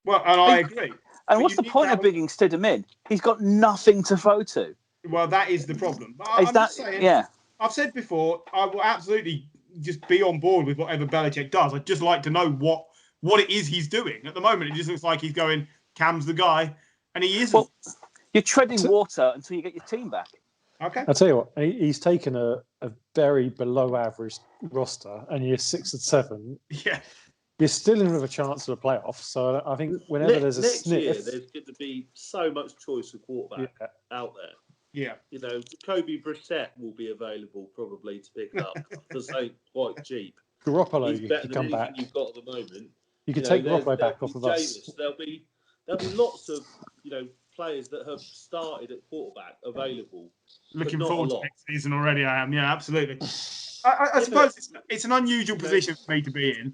Well, and I agree. And what's the point of bringing Stidham in? He's got nothing to throw to. Well, that is the problem. I've said before, I will absolutely just be on board with whatever Belichick does. I'd just like to know what it is he's doing. At the moment, it just looks like he's going, Cam's the guy, and he isn't. Well, you're treading water until you get your team back. Okay. I'll tell you what, he's taken a very below average roster, and you're 6 and 7. Yeah. You're still in with a chance of the playoffs. So I think whenever there's a sniff, next year, there's going to be so much choice of quarterback out there. Yeah. Jacoby Brissett will be available probably to pick up because they're quite cheap. Garoppolo, you can come back. You've got at the moment. You can take Garoppolo back off of us. There'll be lots of players that have started at quarterback available. Looking forward to next season already. I am. Yeah, absolutely. I suppose it's an unusual position for me to be in.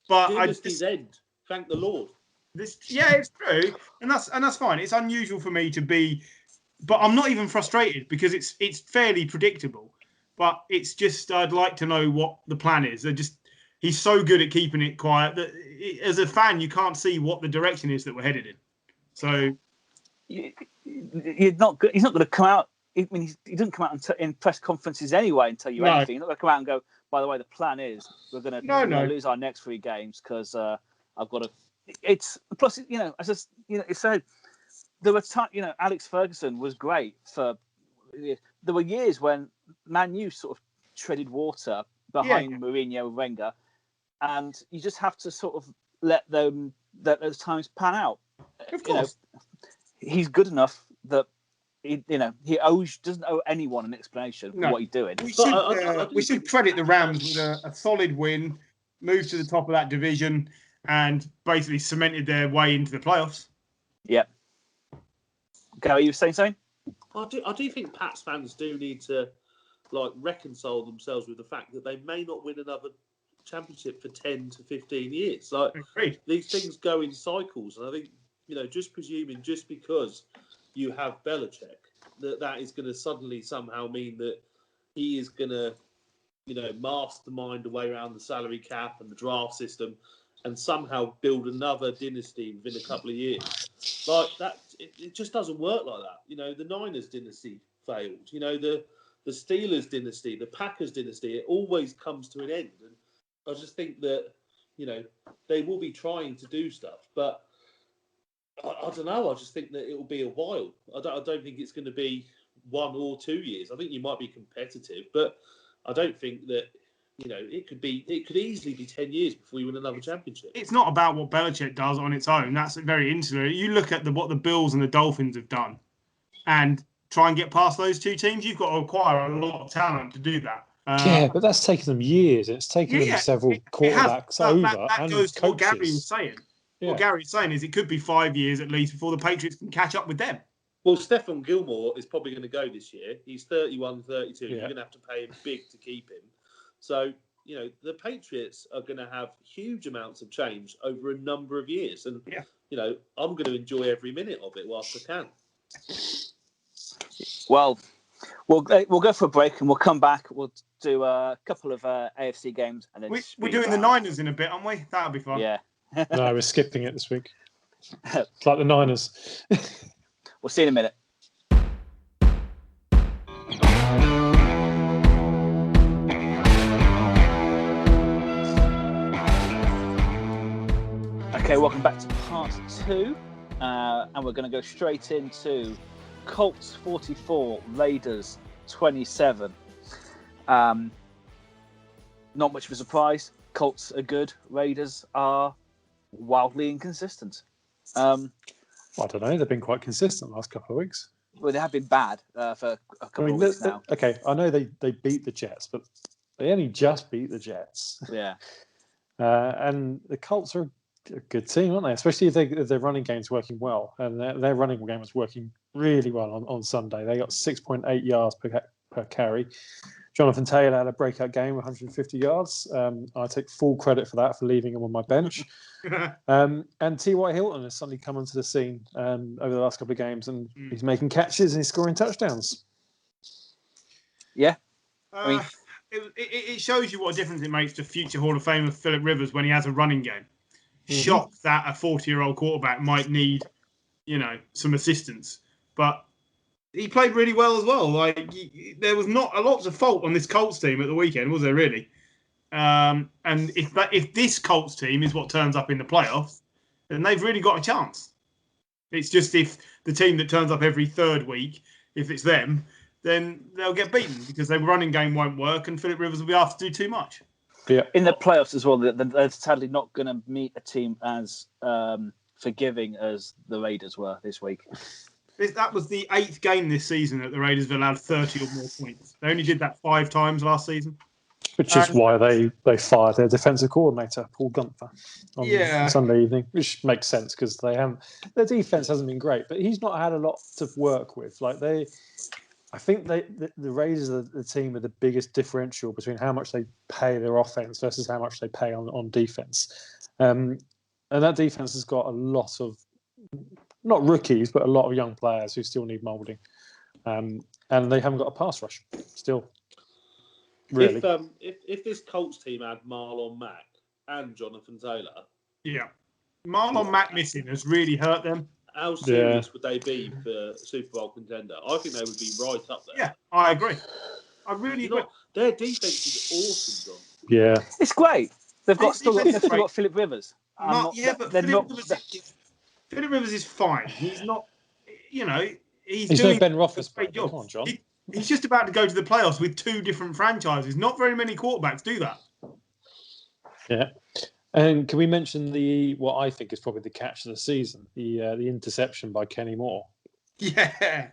But Dynasty's end. Thank the Lord. It's true, and that's fine. It's unusual for me to be, but I'm not even frustrated because it's fairly predictable. But it's just I'd like to know what the plan is. He's so good at keeping it quiet that as a fan you can't see what the direction is that we're headed in. So he's not going to come out. I mean, he doesn't come out in press conferences anyway and tell you anything. He's not going to come out and go, by the way, the plan is we're going to lose our next 3 games because I've got to. It's plus, as it said, there were Alex Ferguson was great for. There were years when Man U sort of treaded water behind Mourinho and Wenger, and you just have to sort of let those times pan out. Of course, he's good enough that he doesn't owe anyone an explanation for what he's doing. We should credit the Rams with a solid win, move to the top of that division, and basically cemented their way into the playoffs. Yeah. Gary, you were saying something? I do think Pats fans do need to reconcile themselves with the fact that they may not win another championship for 10 to 15 years. These things go in cycles, and I think just presuming just because you have Belichick that is going to suddenly somehow mean that he is going to mastermind a way around the salary cap and the draft system and somehow build another dynasty within a couple of years. Like that, it just doesn't work like that. The Niners dynasty failed. The Steelers dynasty, the Packers dynasty, it always comes to an end. And I just think that, they will be trying to do stuff. But I don't know. I just think that it will be a while. I don't think it's going to be 1 or 2 years. I think you might be competitive, but I don't think that, it could easily be 10 years before you win another championship. It's not about what Belichick does on its own. That's very insular. You look at what the Bills and the Dolphins have done and try and get past those 2 teams, you've got to acquire a lot of talent to do that. But that's taken them years. It's taken them several quarterbacks over. That goes to what Gary was saying. Yeah. What Gary's saying is it could be 5 years at least before the Patriots can catch up with them. Well, Stephon Gilmore is probably going to go this year. He's 31, 32. Yeah. You're going to have to pay him big to keep him. So, the Patriots are going to have huge amounts of change over a number of years. And, I'm going to enjoy every minute of it whilst I can. Well, we'll go for a break and we'll come back. We'll do a couple of AFC games. And then we're doing the Niners in a bit, aren't we? That'll be fun. Yeah. No, we're skipping it this week. It's like the Niners. We'll see you in a minute. Okay, welcome back to part 2. And we're going to go straight into Colts 44, Raiders 27. Not much of a surprise. Colts are good. Raiders are wildly inconsistent. I don't know. They've been quite consistent the last couple of weeks. Well, they have been bad for a couple of weeks now. Okay, I know they beat the Jets, but they only just beat the Jets. Yeah. And the Colts are a good team, aren't they? Especially if their running game's working well. And their running game was working really well on Sunday. They got 6.8 yards per carry. Jonathan Taylor had a breakout game, 150 yards. I take full credit for that, for leaving him on my bench. And T.Y. Hilton has suddenly come onto the scene over the last couple of games, and he's making catches and he's scoring touchdowns. Yeah. It shows you what a difference it makes to future Hall of Famer Philip Rivers when he has a running game. Shocked that a 40-year-old quarterback might need, some assistance. But he played really well as well. There was not a lot of fault on this Colts team at the weekend, was there really? And if this Colts team is what turns up in the playoffs, then they've really got a chance. It's just if the team that turns up every third week, if it's them, then they'll get beaten because their running game won't work and Philip Rivers will be asked to do too much. Yeah. In the playoffs as well, they're sadly not going to meet a team as forgiving as the Raiders were this week. That was the 8th game this season that the Raiders have allowed 30 or more points. They only did that 5 times last season. Which is why they fired their defensive coordinator, Paul Gunther, on Sunday evening, which makes sense because their defense hasn't been great, but he's not had a lot to work with. I think the Raiders are the team with the biggest differential between how much they pay their offense versus how much they pay on defense. And And that defense has got a lot of, not rookies, but a lot of young players who still need moulding. And they haven't got a pass rush still. Really. If this Colts team had Marlon Mack and Jonathan Taylor, yeah, Marlon Mack missing has really hurt them. how serious would they be for Super Bowl contender? I think they would be right up there. Yeah, I agree. I really agree. Their defense is awesome, John. Yeah, it's great. They've still defense is got great. Philip Rivers. But Philip Rivers is fine. He's not, he's doing no Ben Roethlisberger. a great job. Come on, John. He's just about to go to the playoffs with 2 different franchises. Not very many quarterbacks do that. Yeah. And can we mention what I think is probably the catch of the season, the interception by Kenny Moore? Yeah.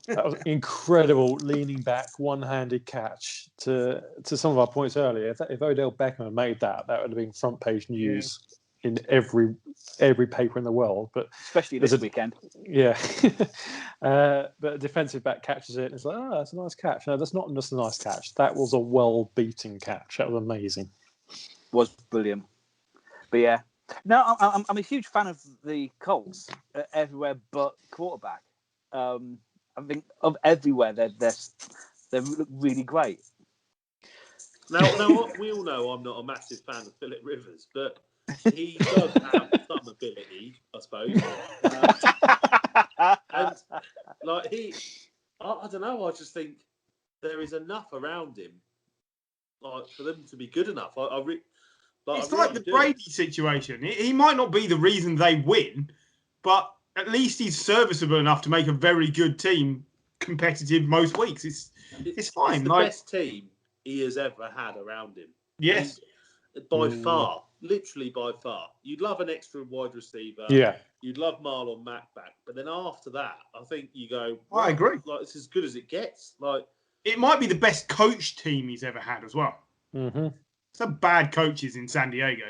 That was incredible, leaning back, one-handed catch. To some of our points earlier, if Odell Beckham had made that would have been front page news in every paper in the world. But especially this weekend. Yeah. But a defensive back catches it, and it's like, oh, that's a nice catch. No, that's not just a nice catch. That was a well-beaten catch. That was amazing. Was brilliant. But yeah, no, I'm a huge fan of the Colts everywhere but quarterback. I think of everywhere they look really great. Now we all know I'm not a massive fan of Philip Rivers, but he does have some ability, I suppose. And like I don't know. I just think there is enough around him, like for them to be good enough. It's like the Brady situation. He might not be the reason they win, but at least he's serviceable enough to make a very good team competitive most weeks. It's fine. It's the best team he has ever had around him. Yes. By far. Literally by far. You'd love an extra wide receiver. Yeah. You'd love Marlon Mack back. But then after that, I think you go, I agree. Like, it's as good as it gets. Like, it might be the best coach team he's ever had as well. Mm-hmm. Some bad coaches in San Diego.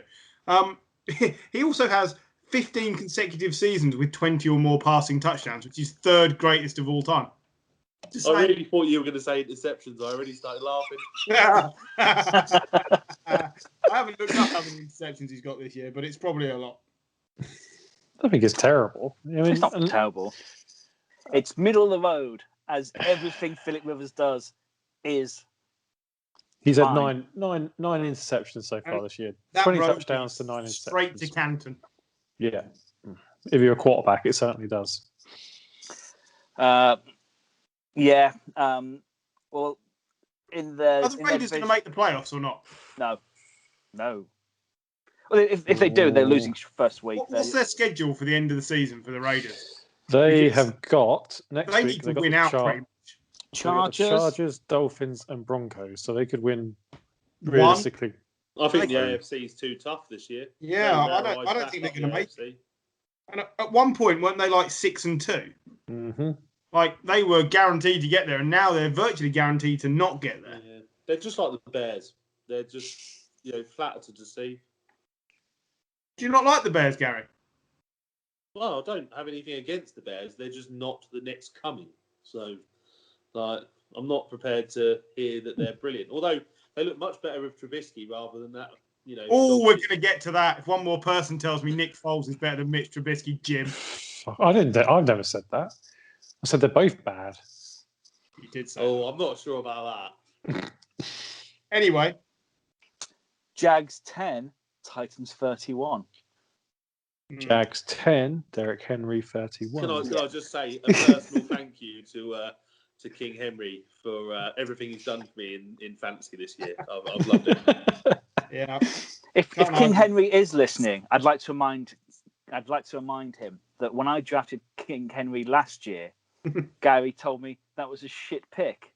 He also has 15 consecutive seasons with 20 or more passing touchdowns, which is 3rd greatest of all time. I really thought you were going to say interceptions. I already started laughing. I haven't looked up how many interceptions he's got this year, but it's probably a lot. I think it's terrible. I mean, it's not terrible. It's middle of the road, as everything Philip Rivers does is. He's had nine interceptions so far this year. 20 touchdowns to 9 interceptions. Straight to Canton. Yeah. If you're a quarterback, it certainly does. Yeah. Well, are the Raiders going to make the playoffs or not? No. Well, if they do, they're losing first week. What's their schedule for the end of the season for the Raiders? They have got next week. Need to win out. Chargers, Dolphins, and Broncos, so they could win realistically. I think the AFC is too tough this year. Yeah, I don't think they're going to make it. And at one point, weren't they like 6-2? Mm-hmm. Like they were guaranteed to get there, and now they're virtually guaranteed to not get there. Yeah. They're just like the Bears. They're just flatter to deceive. Do you not like the Bears, Gary? Well, I don't have anything against the Bears. They're just not the next coming. So, I'm not prepared to hear that they're brilliant. Although they look much better with Trubisky rather than that. Oh, we're going to get to that. If one more person tells me Nick Foles is better than Mitch Trubisky, Jim. I've never said that. I said they're both bad. You did say. Oh, I'm not sure about that. Anyway. Jags 10, Titans 31. Jags 10, Derrick Henry 31. Can I just say a personal thank you to King Henry for everything he's done for me in fantasy this year. I've loved it. Yeah. If King Henry is listening, I'd like to remind him that when I drafted King Henry last year, Gary told me that was a shit pick.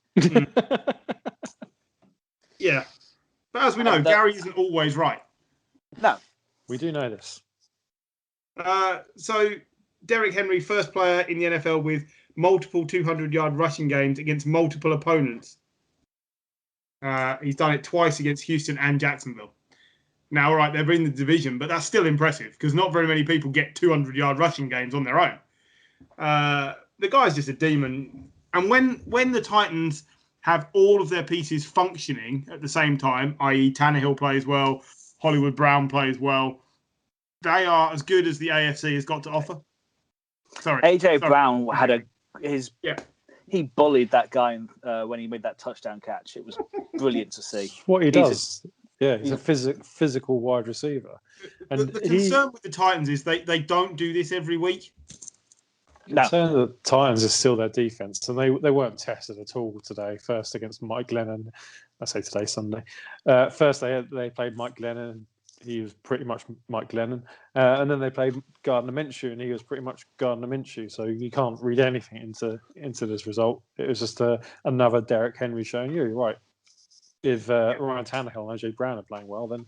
Yeah. But as we know, Gary isn't always right. No. We do know this. So, Derrick Henry, first player in the NFL with multiple 200-yard rushing games against multiple opponents. He's done it twice against Houston and Jacksonville. Now, all right, they're in the division, but that's still impressive because not very many people get 200-yard rushing games on their own. The guy's just a demon. And when the Titans have all of their pieces functioning at the same time, i.e. Tannehill plays well, Hollywood Brown plays well, they are as good as the AFC has got to offer. Sorry, AJ Brown had he bullied that guy when he made that touchdown catch. It was brilliant to see. What he does. He's a physical wide receiver. And the concern with the Titans is they don't do this every week. In terms of the Titans, is still their defense, and they weren't tested at all today. First against Mike Glennon, I say today Sunday. First they played Mike Glennon. He was pretty much Mike Glennon, and then they played Gardner Minshew, and he was pretty much Gardner Minshew. So you can't read anything into this result. It was just another Derrick Henry showing you right. If Ryan Tannehill and AJ Brown are playing well, then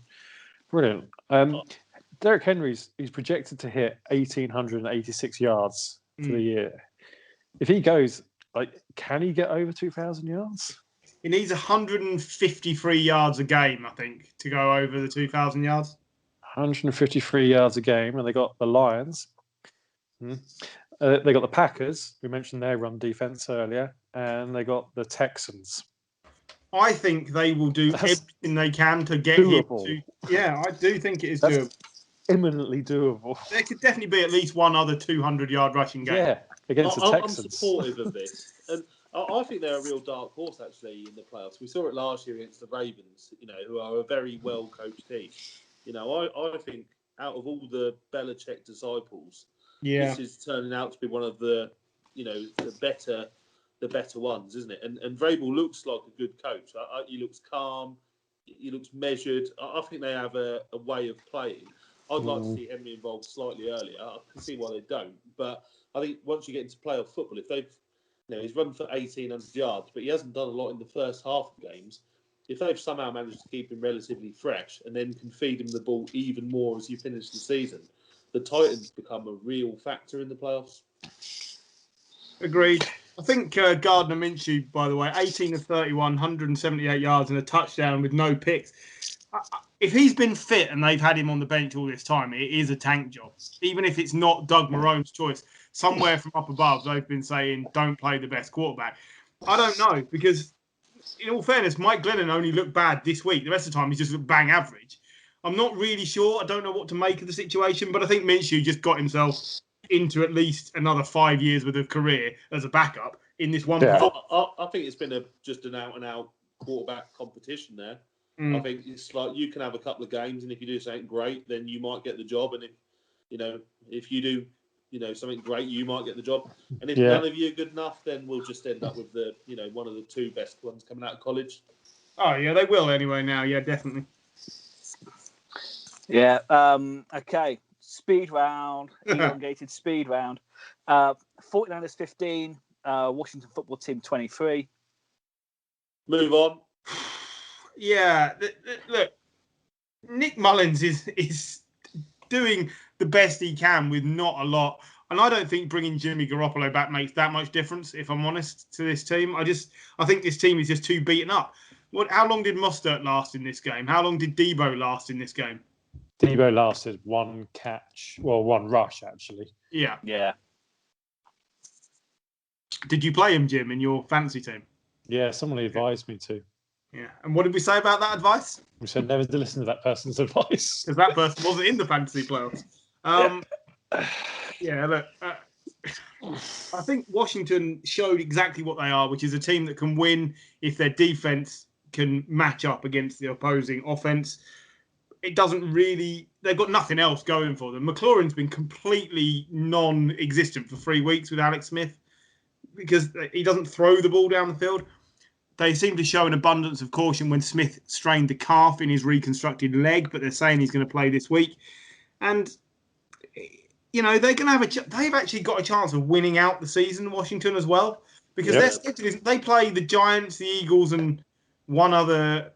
brilliant. Derrick Henry's he's projected to hit 1,886 yards for the year. If he goes, can he get over 2,000 yards? He needs 153 yards a game, I think, to go over the 2,000 yards. 153 yards a game, and they got the Lions. They got the Packers. We mentioned their run defense earlier, and they got the Texans. I think they will do everything they can to get doable. him to. Yeah, I do think it is doable. Imminently doable. There could definitely be at least one other 200-yard rushing game. Yeah, against the Texans. I'm supportive of this, and I think they're a real dark horse actually in the playoffs. We saw it last year against the Ravens, who are a very well coached team. I think out of all the Belichick disciples, this is turning out to be one of the better ones, isn't it? And Vrabel looks like a good coach. He looks calm. He looks measured. I think they have a way of playing. I'd like to see Henry involved slightly earlier. I can see why they don't. But I think once you get into playoff football, if they've, he's run for 1,800 yards, but he hasn't done a lot in the first half of games. If they've somehow managed to keep him relatively fresh and then can feed him the ball even more as you finish the season, the Titans become a real factor in the playoffs. Agreed. I think Gardner Minshew, by the way, 18 of 31, 178 yards and a touchdown with no picks. If he's been fit and they've had him on the bench all this time, it is a tank job. Even if it's not Doug Marone's choice, somewhere from up above, they've been saying, don't play the best quarterback. I don't know, because in all fairness, Mike Glennon only looked bad this week. The rest of the time, he's just looked bang average. I'm not really sure. I don't know what to make of the situation, but I think Minshew just got himself into at least another 5 years worth of career as a backup in this one. Yeah. I think it's been just an out-and-out quarterback competition there. I think it's like you can have a couple of games, and if you do something great, then you might get the job. And if you do, something great, you might get the job. And if none of you are good enough, then we'll just end up with the, one of the two best ones coming out of college. Oh yeah, they will anyway now. Yeah, definitely. Yeah. Okay. Speed round. Elongated speed round. 49ers 15. Washington Football Team 23. Move on. Yeah, look, Nick Mullins is doing the best he can with not a lot. And I don't think bringing Jimmy Garoppolo back makes that much difference, if I'm honest, to this team. I think this team is just too beaten up. How long did Mostert last in this game? How long did Debo last in this game? Debo lasted one rush, actually. Yeah. Yeah. Did you play him, Jim, in your fantasy team? Yeah, someone advised me to. Yeah. And what did we say about that advice? We said never to listen to that person's advice. Because that person wasn't in the fantasy playoffs. Look, I think Washington showed exactly what they are, which is a team that can win if their defense can match up against the opposing offense. It doesn't really... They've got nothing else going for them. McLaurin's been completely non-existent for 3 weeks with Alex Smith because he doesn't throw the ball down the field. They seem to show an abundance of caution when Smith strained the calf in his reconstructed leg, but they're saying he's going to play this week. And, they're going to have they've actually got a chance of winning out the season, Washington, as well. Because their schedule is, they play the Giants, the Eagles, and one other,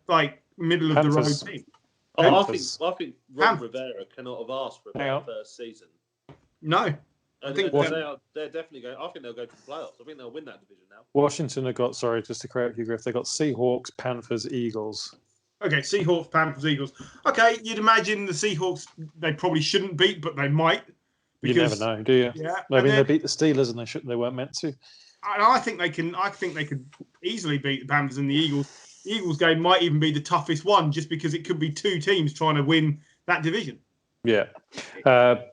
middle of the road team. I think Ron Rivera cannot have asked for a better first season. No. I think they're definitely going. I think they'll go to the playoffs. I think they'll win that division now. Washington have got, sorry, just to correct you, Griff, they've got Seahawks, Panthers, Eagles. Okay, Seahawks, Panthers, Eagles. Okay, you'd imagine the Seahawks they probably shouldn't beat, but they might. You never know, do you? Yeah. I mean, they beat the Steelers and they weren't meant to. I think they can. I think they could easily beat the Panthers and the Eagles. The Eagles game might even be the toughest one, just because it could be two teams trying to win that division. Yeah.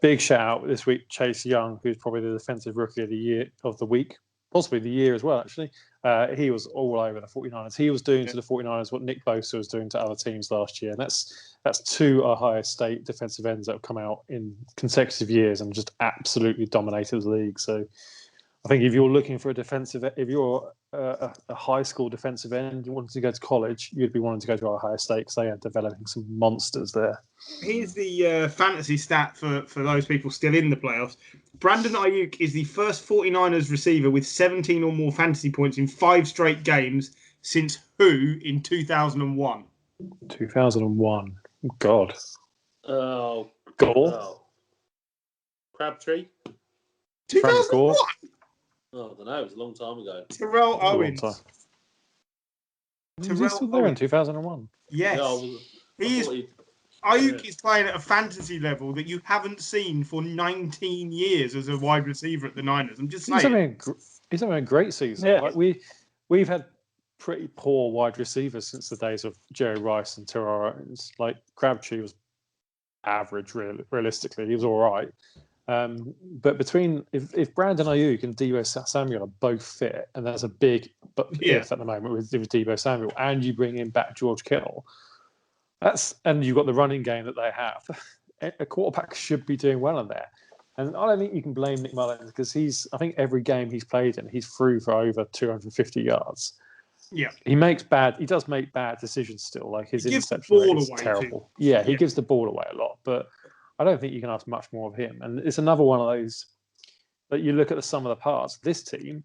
Big shout out this week, Chase Young, who's probably the defensive rookie of the week, possibly the year as well, actually. He was all over the 49ers. He was doing to the 49ers what Nick Bosa was doing to other teams last year. And that's two Ohio State defensive ends that have come out in consecutive years and just absolutely dominated the league. So I think if you're looking for if you're a high school defensive end, you wanted to go to college, you'd be wanting to go to Ohio State because they are developing some monsters there. Here's the fantasy stat for those people still in the playoffs. Brandon Ayuk is the first 49ers receiver with 17 or more fantasy points in 5 straight games since who in 2001? 2001. God. Oh, Gore? oh. Crabtree? 2001? Oh, I don't know. It was a long time ago. Terrell Owens. Was he still there in 2001? Yes. Yeah, Ayuk is playing at a fantasy level that you haven't seen for 19 years as a wide receiver at the Niners. I'm just saying. He's having a great season. Yeah. Like we've had pretty poor wide receivers since the days of Jerry Rice and Terrell Owens. Like Crabtree was average, realistically. He was all right. But if Brandon Ayuk and Deebo Samuel are both fit, and that's a big if at the moment with Deebo Samuel, and you bring in back George Kittle, and you've got the running game that they have, a quarterback should be doing well in there. And I don't think you can blame Nick Mullins because I think every game he's played in, he's through for over 250 yards. Yeah, he does make bad decisions still. Like his interception rate is terrible. Yeah, he gives the ball away a lot, but I don't think you can ask much more of him. And it's another one of those that you look at the sum of the parts. This team,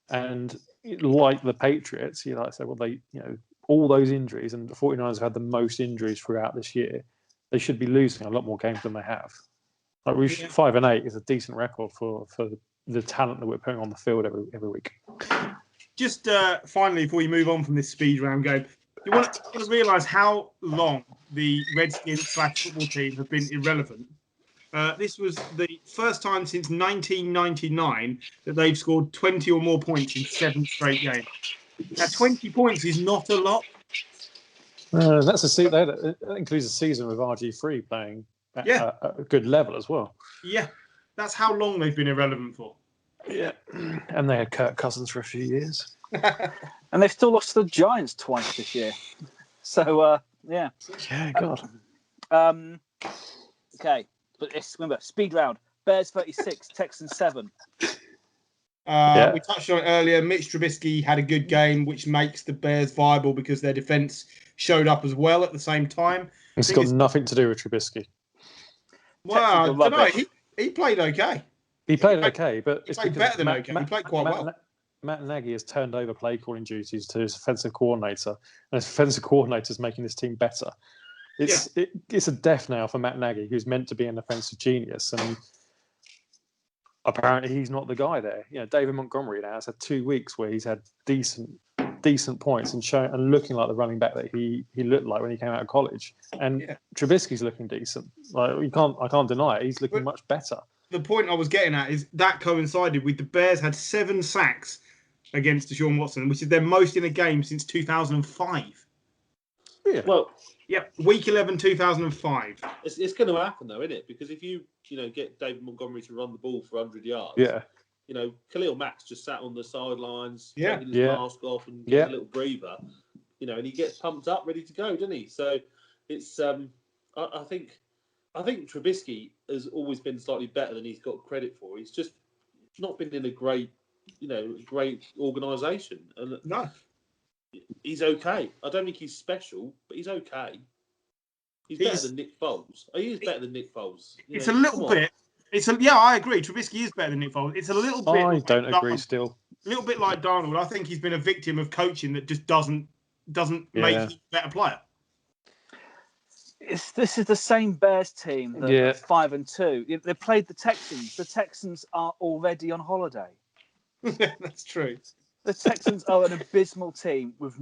and like the Patriots, you like say, well, they all those injuries, and the 49ers have had the most injuries throughout this year. They should be losing a lot more games than they have. Like 5-8 is a decent record for the talent that we're putting on the field every week. Just finally, before you move on from this speed round game, you want to realise how long the Redskins / football team have been irrelevant. This was the first time since 1999 that they've scored 20 or more points in 7 straight games. Now, 20 points is not a lot. That includes a season with RG3 playing at a good level as well. Yeah, that's how long they've been irrelevant for. Yeah, and they had Kirk Cousins for a few years. And they've still lost to the Giants twice this year. So, yeah. Yeah, God. Okay, but remember, speed round. Bears 36, Texans 7. We touched on it earlier. Mitch Trubisky had a good game, which makes the Bears viable because their defense showed up as well at the same time. It's got nothing to do with Trubisky. Well, I don't know. He played okay. He played okay, but he played better than okay. He played quite well. Matt Nagy has turned over play calling duties to his offensive coordinator, and his offensive coordinator is making this team better. It's a death now for Matt Nagy, who's meant to be an offensive genius, and apparently he's not the guy there. David Montgomery now has had 2 weeks where he's had decent points and looking like the running back that he looked like when he came out of college. And Trubisky's looking decent. Like I can't deny it. He's looking much better. The point I was getting at is that coincided with the Bears had 7 sacks against Deshaun Watson, which is their most in a game since 2005. Yeah. Well, week 11, 2005. It's going to happen though, isn't it? Because if you get David Montgomery to run the ball for 100 yards, Khalil Mack's just sat on the sidelines, taking his mask off and getting a little breather, and he gets pumped up, ready to go, doesn't he? So it's I think Trubisky has always been slightly better than he's got credit for. He's just not been in a great organisation. And no, he's okay. I don't think he's special, but he's okay. He's better than Nick Foles. He is better than Nick Foles. It's a little bit. I agree. Trubisky is better than Nick Foles. It's a little bit. I don't agree still. A little bit like Darnold. I think he's been a victim of coaching that just doesn't make him a better player. This is the same Bears team that 5-2. They played the Texans. The Texans are already on holiday. That's true. The Texans are an abysmal team with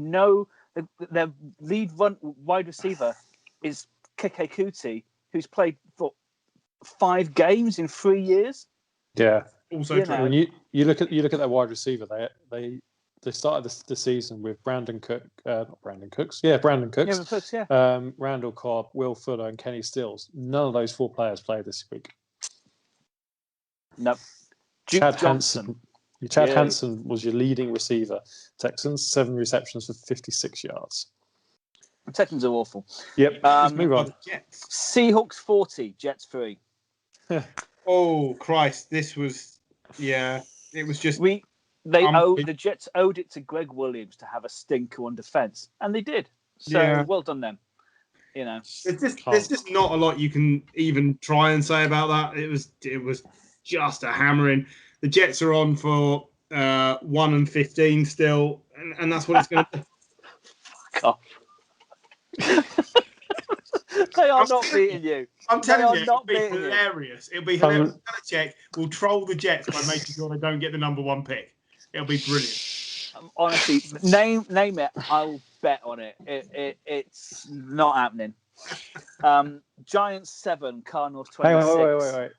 their lead wide receiver is Keke Kuti, who's played for 5 games in 3 years. Yeah. Also true. When you look at their wide receiver, they They started the season with Brandon Cooks. Yeah, Brandon Cooks. Yeah, with Cooks, yeah. Randall Cobb, Will Fuller, and Kenny Stills. None of those 4 players played this week. Nope. Chad Hansen. Chad Hansen was your leading receiver. Texans, 7 receptions for 56 yards. The Texans are awful. Yep. Let's move on. Seahawks 40, Jets 3. Oh Christ! This was, it was just. The Jets owed it to Greg Williams to have a stinker on defense, and they did. So well done them. You know, there's just not a lot you can even try and say about that. It was just a hammering. The Jets are on for 1-15 still, and that's what it's going to be. Fuck off. They are not beating you. I'm telling you, it'll be hilarious. It'll be hilarious. Belichick will troll the Jets by making sure they don't get the number 1 pick. It'll be brilliant. Honestly, name it. I'll bet on it. It's not happening. Giants 7, Cardinals 26. Wait.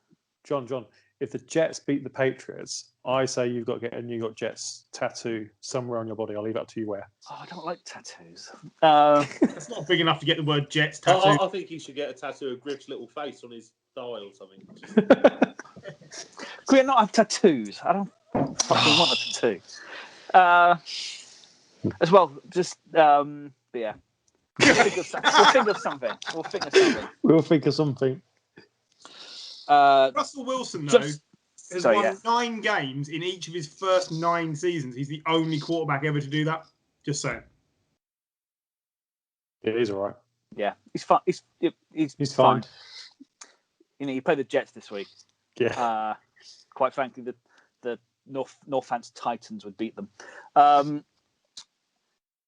John. If the Jets beat the Patriots, I say you've got to get a New York Jets tattoo somewhere on your body. I'll leave it up to you where. Oh, I don't like tattoos. It's not big enough to get the word Jets tattoo. I think he should get a tattoo of Griff's little face on his thigh or something. Could you not have tattoos? I don't fucking want a tattoo. As well, just but yeah. We'll think of something. We'll think of something. Russell Wilson, though, has won 9 games in each of his first 9 seasons. He's the only quarterback ever to do that. Just saying. Yeah, he's all right. Yeah, he's fine. He's fine. You know, you play the Jets this week. Yeah. Quite frankly, the Northants Titans would beat them.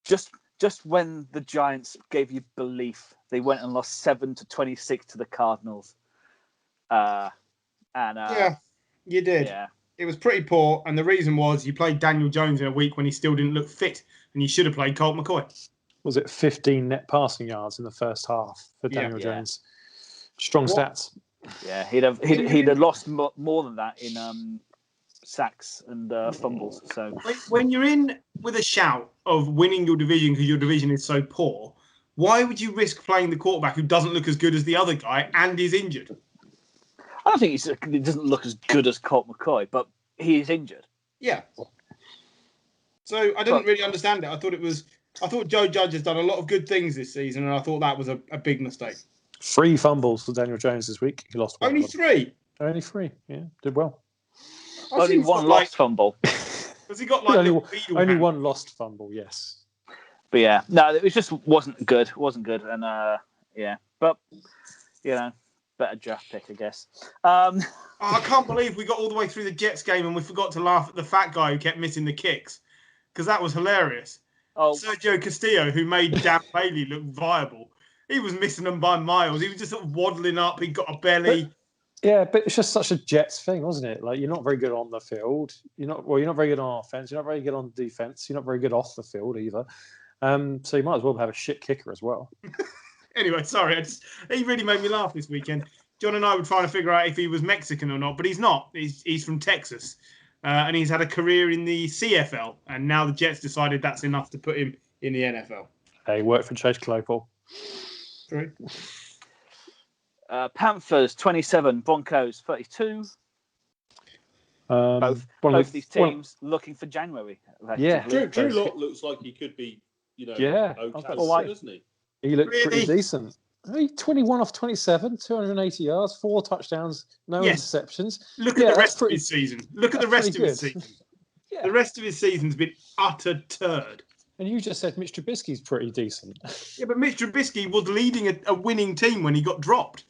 Just when the Giants gave you belief, they went and lost 7-26 to the Cardinals. You did. Yeah. It was pretty poor, and the reason was you played Daniel Jones in a week when he still didn't look fit, and you should have played Colt McCoy. Was it 15 net passing yards in the first half for Daniel Jones? Strong stats. Yeah, he'd have lost more than that in sacks and fumbles. So when you're in with a shout of winning your division because your division is so poor, why would you risk playing the quarterback who doesn't look as good as the other guy and is injured? I don't think he doesn't look as good as Colt McCoy, but he is injured. Yeah. So I didn't really understand it. I thought Joe Judge has done a lot of good things this season, and I thought that was a big mistake. 3 fumbles for Daniel Jones this week. He lost one. Only 3? Only 3, yeah. Did well. Only one lost fumble. Has he got only one lost fumble, yes. But yeah, no, it just wasn't good. And but you know, better draft pick, I guess. I can't believe we got all the way through the Jets game and we forgot to laugh at the fat guy who kept missing the kicks, because that was hilarious. Sergio Castillo, who made Dan Bailey look viable, he was missing them by miles. He was just sort of waddling up. He got a belly. But it's just such a Jets thing, wasn't it? Like, you're not very good on the field. You're not very good on offense. You're not very good on defense. You're not very good off the field either. So you might as well have a shit kicker as well. Anyway, sorry. He really made me laugh this weekend. John and I were trying to figure out if he was Mexican or not, but he's not. He's from Texas. And he's had a career in the CFL. And now the Jets decided that's enough to put him in the NFL. Hey, worked for Chase Claypool. True. Panthers 27, Broncos 32. Both these teams looking for January. Yeah, Drew Lock looks like he could be, okay, doesn't he? He looked pretty decent. 21 off 27, 280 yards, 4 touchdowns, no interceptions. Look at the rest of his season. Look at the rest of his season. Yeah. The rest of his season's been utter turd. And you just said Mitch Trubisky's pretty decent. Yeah, but Mitch Trubisky was leading a winning team when he got dropped.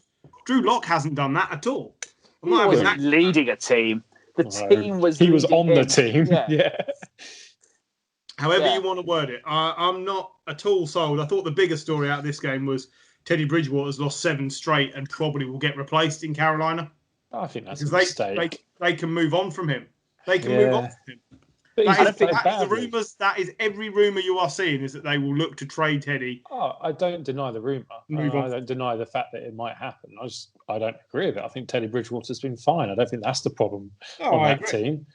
Drew Lock hasn't done that at all. He wasn't leading a team. The team was. He was on the team. Yeah. However you want to word it, I'm not at all sold. I thought the bigger story out of this game was Teddy Bridgewater's lost 7 straight and probably will get replaced in Carolina. I think that's a mistake. They can move on from him. They can move on from him. That is the rumours. That is every rumour you are seeing is that they will look to trade Teddy. Oh, I don't deny the rumour. I don't deny the fact that it might happen. I don't agree with it. I think Teddy Bridgewater's been fine. I don't think that's the problem on that team.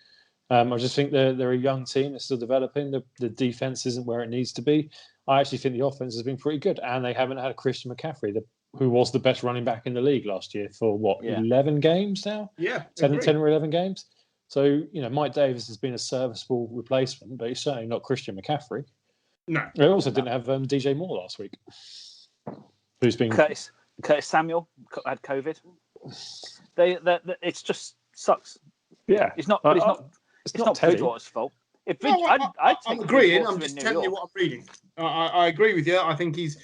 I just think they're a young team. They're still developing. The defense isn't where it needs to be. I actually think the offense has been pretty good, and they haven't had Christian McCaffrey, who was the best running back in the league last year for 11 games now? Yeah, 10 or 11 games. So, Mike Davis has been a serviceable replacement, but he's certainly not Christian McCaffrey. No. They also didn't have DJ Moore last week, who's been... Curtis Samuel had COVID. It's just sucks. Yeah. It's not Bridgewater's fault. I'm agreeing. I'm just telling you what I'm reading. I agree with you. I think he's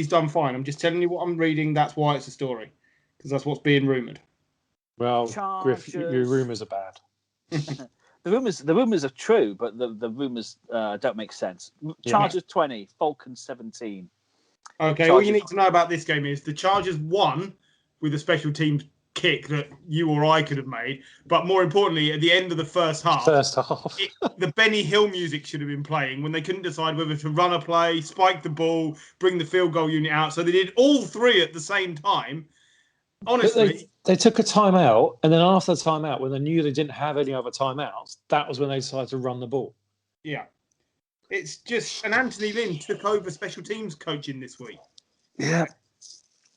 done fine. I'm just telling you what I'm reading. That's why it's a story, because that's what's being rumoured. Well, Griff, your rumours are bad. The rumours are true, but the rumours don't make sense. Chargers 20, Falcons 17. Okay, all you need to know about this game is the Chargers won with a special teams kick that you or I could have made, but more importantly, at the end of the first half, the Benny Hill music should have been playing when they couldn't decide whether to run a play, spike the ball, bring the field goal unit out. So they did all three at the same time. Honestly, they took a timeout, and then after the timeout, when they knew they didn't have any other timeouts, that was when they decided to run the ball. Yeah, it's just, and Anthony Lynn took over special teams coaching this week. Yeah.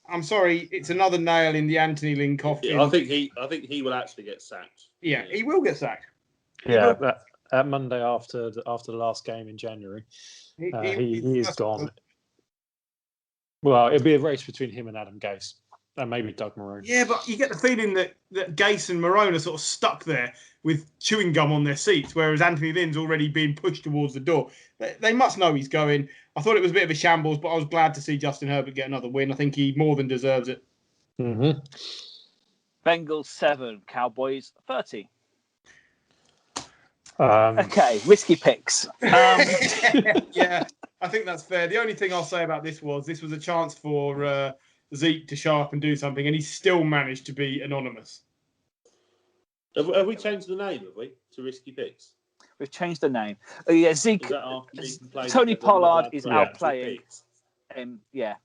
I'm sorry, it's another nail in the Anthony Lynn coffin. Yeah, I think he will actually get sacked. Yeah, he will get sacked. Yeah, that Monday after the last game in January, he is gone. Well, it'll be a race between him and Adam Gase, and maybe Doug Marrone. Yeah, but you get the feeling that Gase and Marrone are sort of stuck there with chewing gum on their seats, whereas Anthony Lynn's already being pushed towards the door. They must know he's going. I thought it was a bit of a shambles, but I was glad to see Justin Herbert get another win. I think he more than deserves it. Mm-hmm. Bengals 7, Cowboys 30. Okay, risky picks. Yeah, I think that's fair. The only thing I'll say about this was a chance for Zeke to show up and do something, and he still managed to be anonymous. Have we changed the name, have we, to Risky Picks? We've changed the name. Zeke. Tony Pollard is outplaying him. Yeah.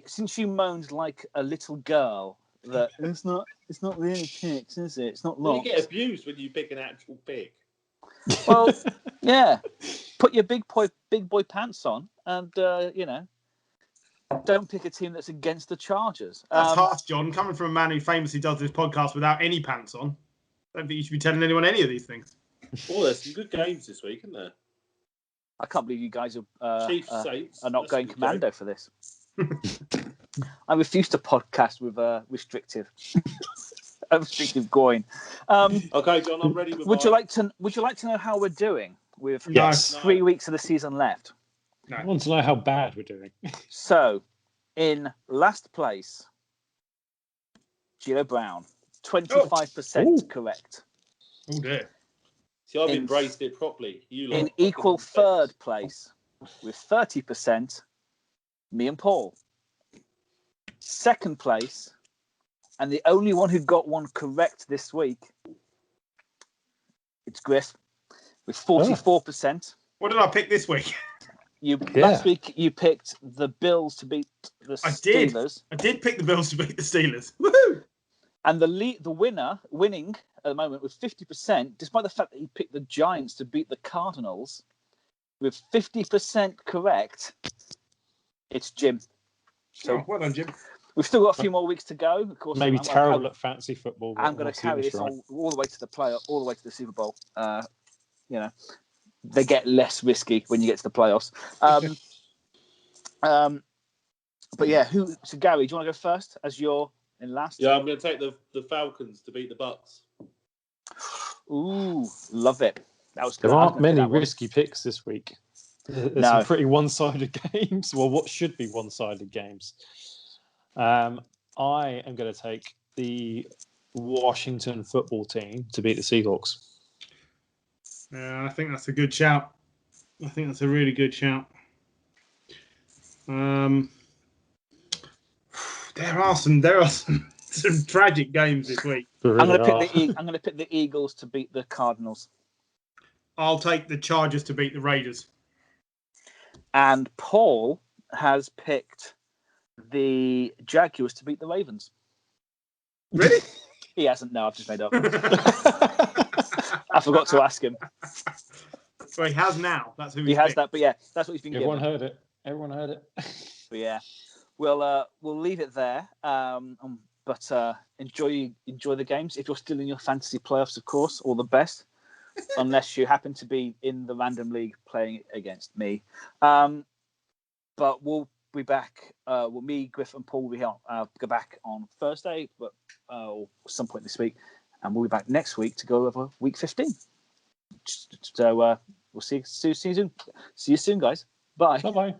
Since you moaned like a little girl that it's not really picks, is it? It's not locks. You get abused when you pick an actual pick. Well, yeah. Put your big boy pants on, and don't pick a team that's against the Chargers. That's harsh, John. Coming from a man who famously does this podcast without any pants on, I don't think you should be telling anyone any of these things. Oh, there's some good games this week, isn't there? I can't believe you guys are Saints, not going commando for this. I refuse to podcast with restrictive groin. Okay, John, I'm ready. Would you like to know how we're doing with 3 weeks of the season left? No. I want to know how bad we're doing. So, in last place, Gino Brown, 25% correct. Oh dear. See, I've embraced it properly. In equal third place, with 30%, me and Paul. Second place, and the only one who got one correct this week, it's Griff, with 44%. What did I pick this week? Last week you picked the Bills to beat the Steelers. I did pick the Bills to beat the Steelers. Woohoo! And the winning at the moment with 50%, despite the fact that he picked the Giants to beat the Cardinals, with 50% correct, it's Jim. So well done, Jim. We've still got a few more weeks to go. Of course, maybe terrible at fantasy football. I'm going to carry this all the way to the all the way to the Super Bowl. They get less risky when you get to the playoffs. But yeah, so Gary, do you want to go first as you're in last? Yeah, I'm going to take the Falcons to beat the Bucks. Ooh, love it. That was good. There aren't many risky picks this week. There's some pretty one-sided games. Well, what should be one-sided games? I am going to take the Washington football team to beat the Seahawks. Yeah, I think that's a good shout. I think that's a really good shout. There are some tragic games this week. I'm going to pick the Eagles to beat the Cardinals. I'll take the Chargers to beat the Raiders. And Paul has picked the Jaguars to beat the Ravens. Really? He hasn't. No, I've just made up. I forgot to ask him. So he has now. That's who He has picked. that, but yeah, that's what he's been Everyone given. heard it. Everyone heard it. But yeah, we'll leave it there. But enjoy the games. If you're still in your fantasy playoffs, of course, all the best. Unless you happen to be in the random league playing against me. But we'll be back. Me, Griff, and Paul will go back on Thursday, but or some point this week, and we'll be back next week to go over week 15. So we'll see you soon. See you soon, guys. Bye. Bye-bye.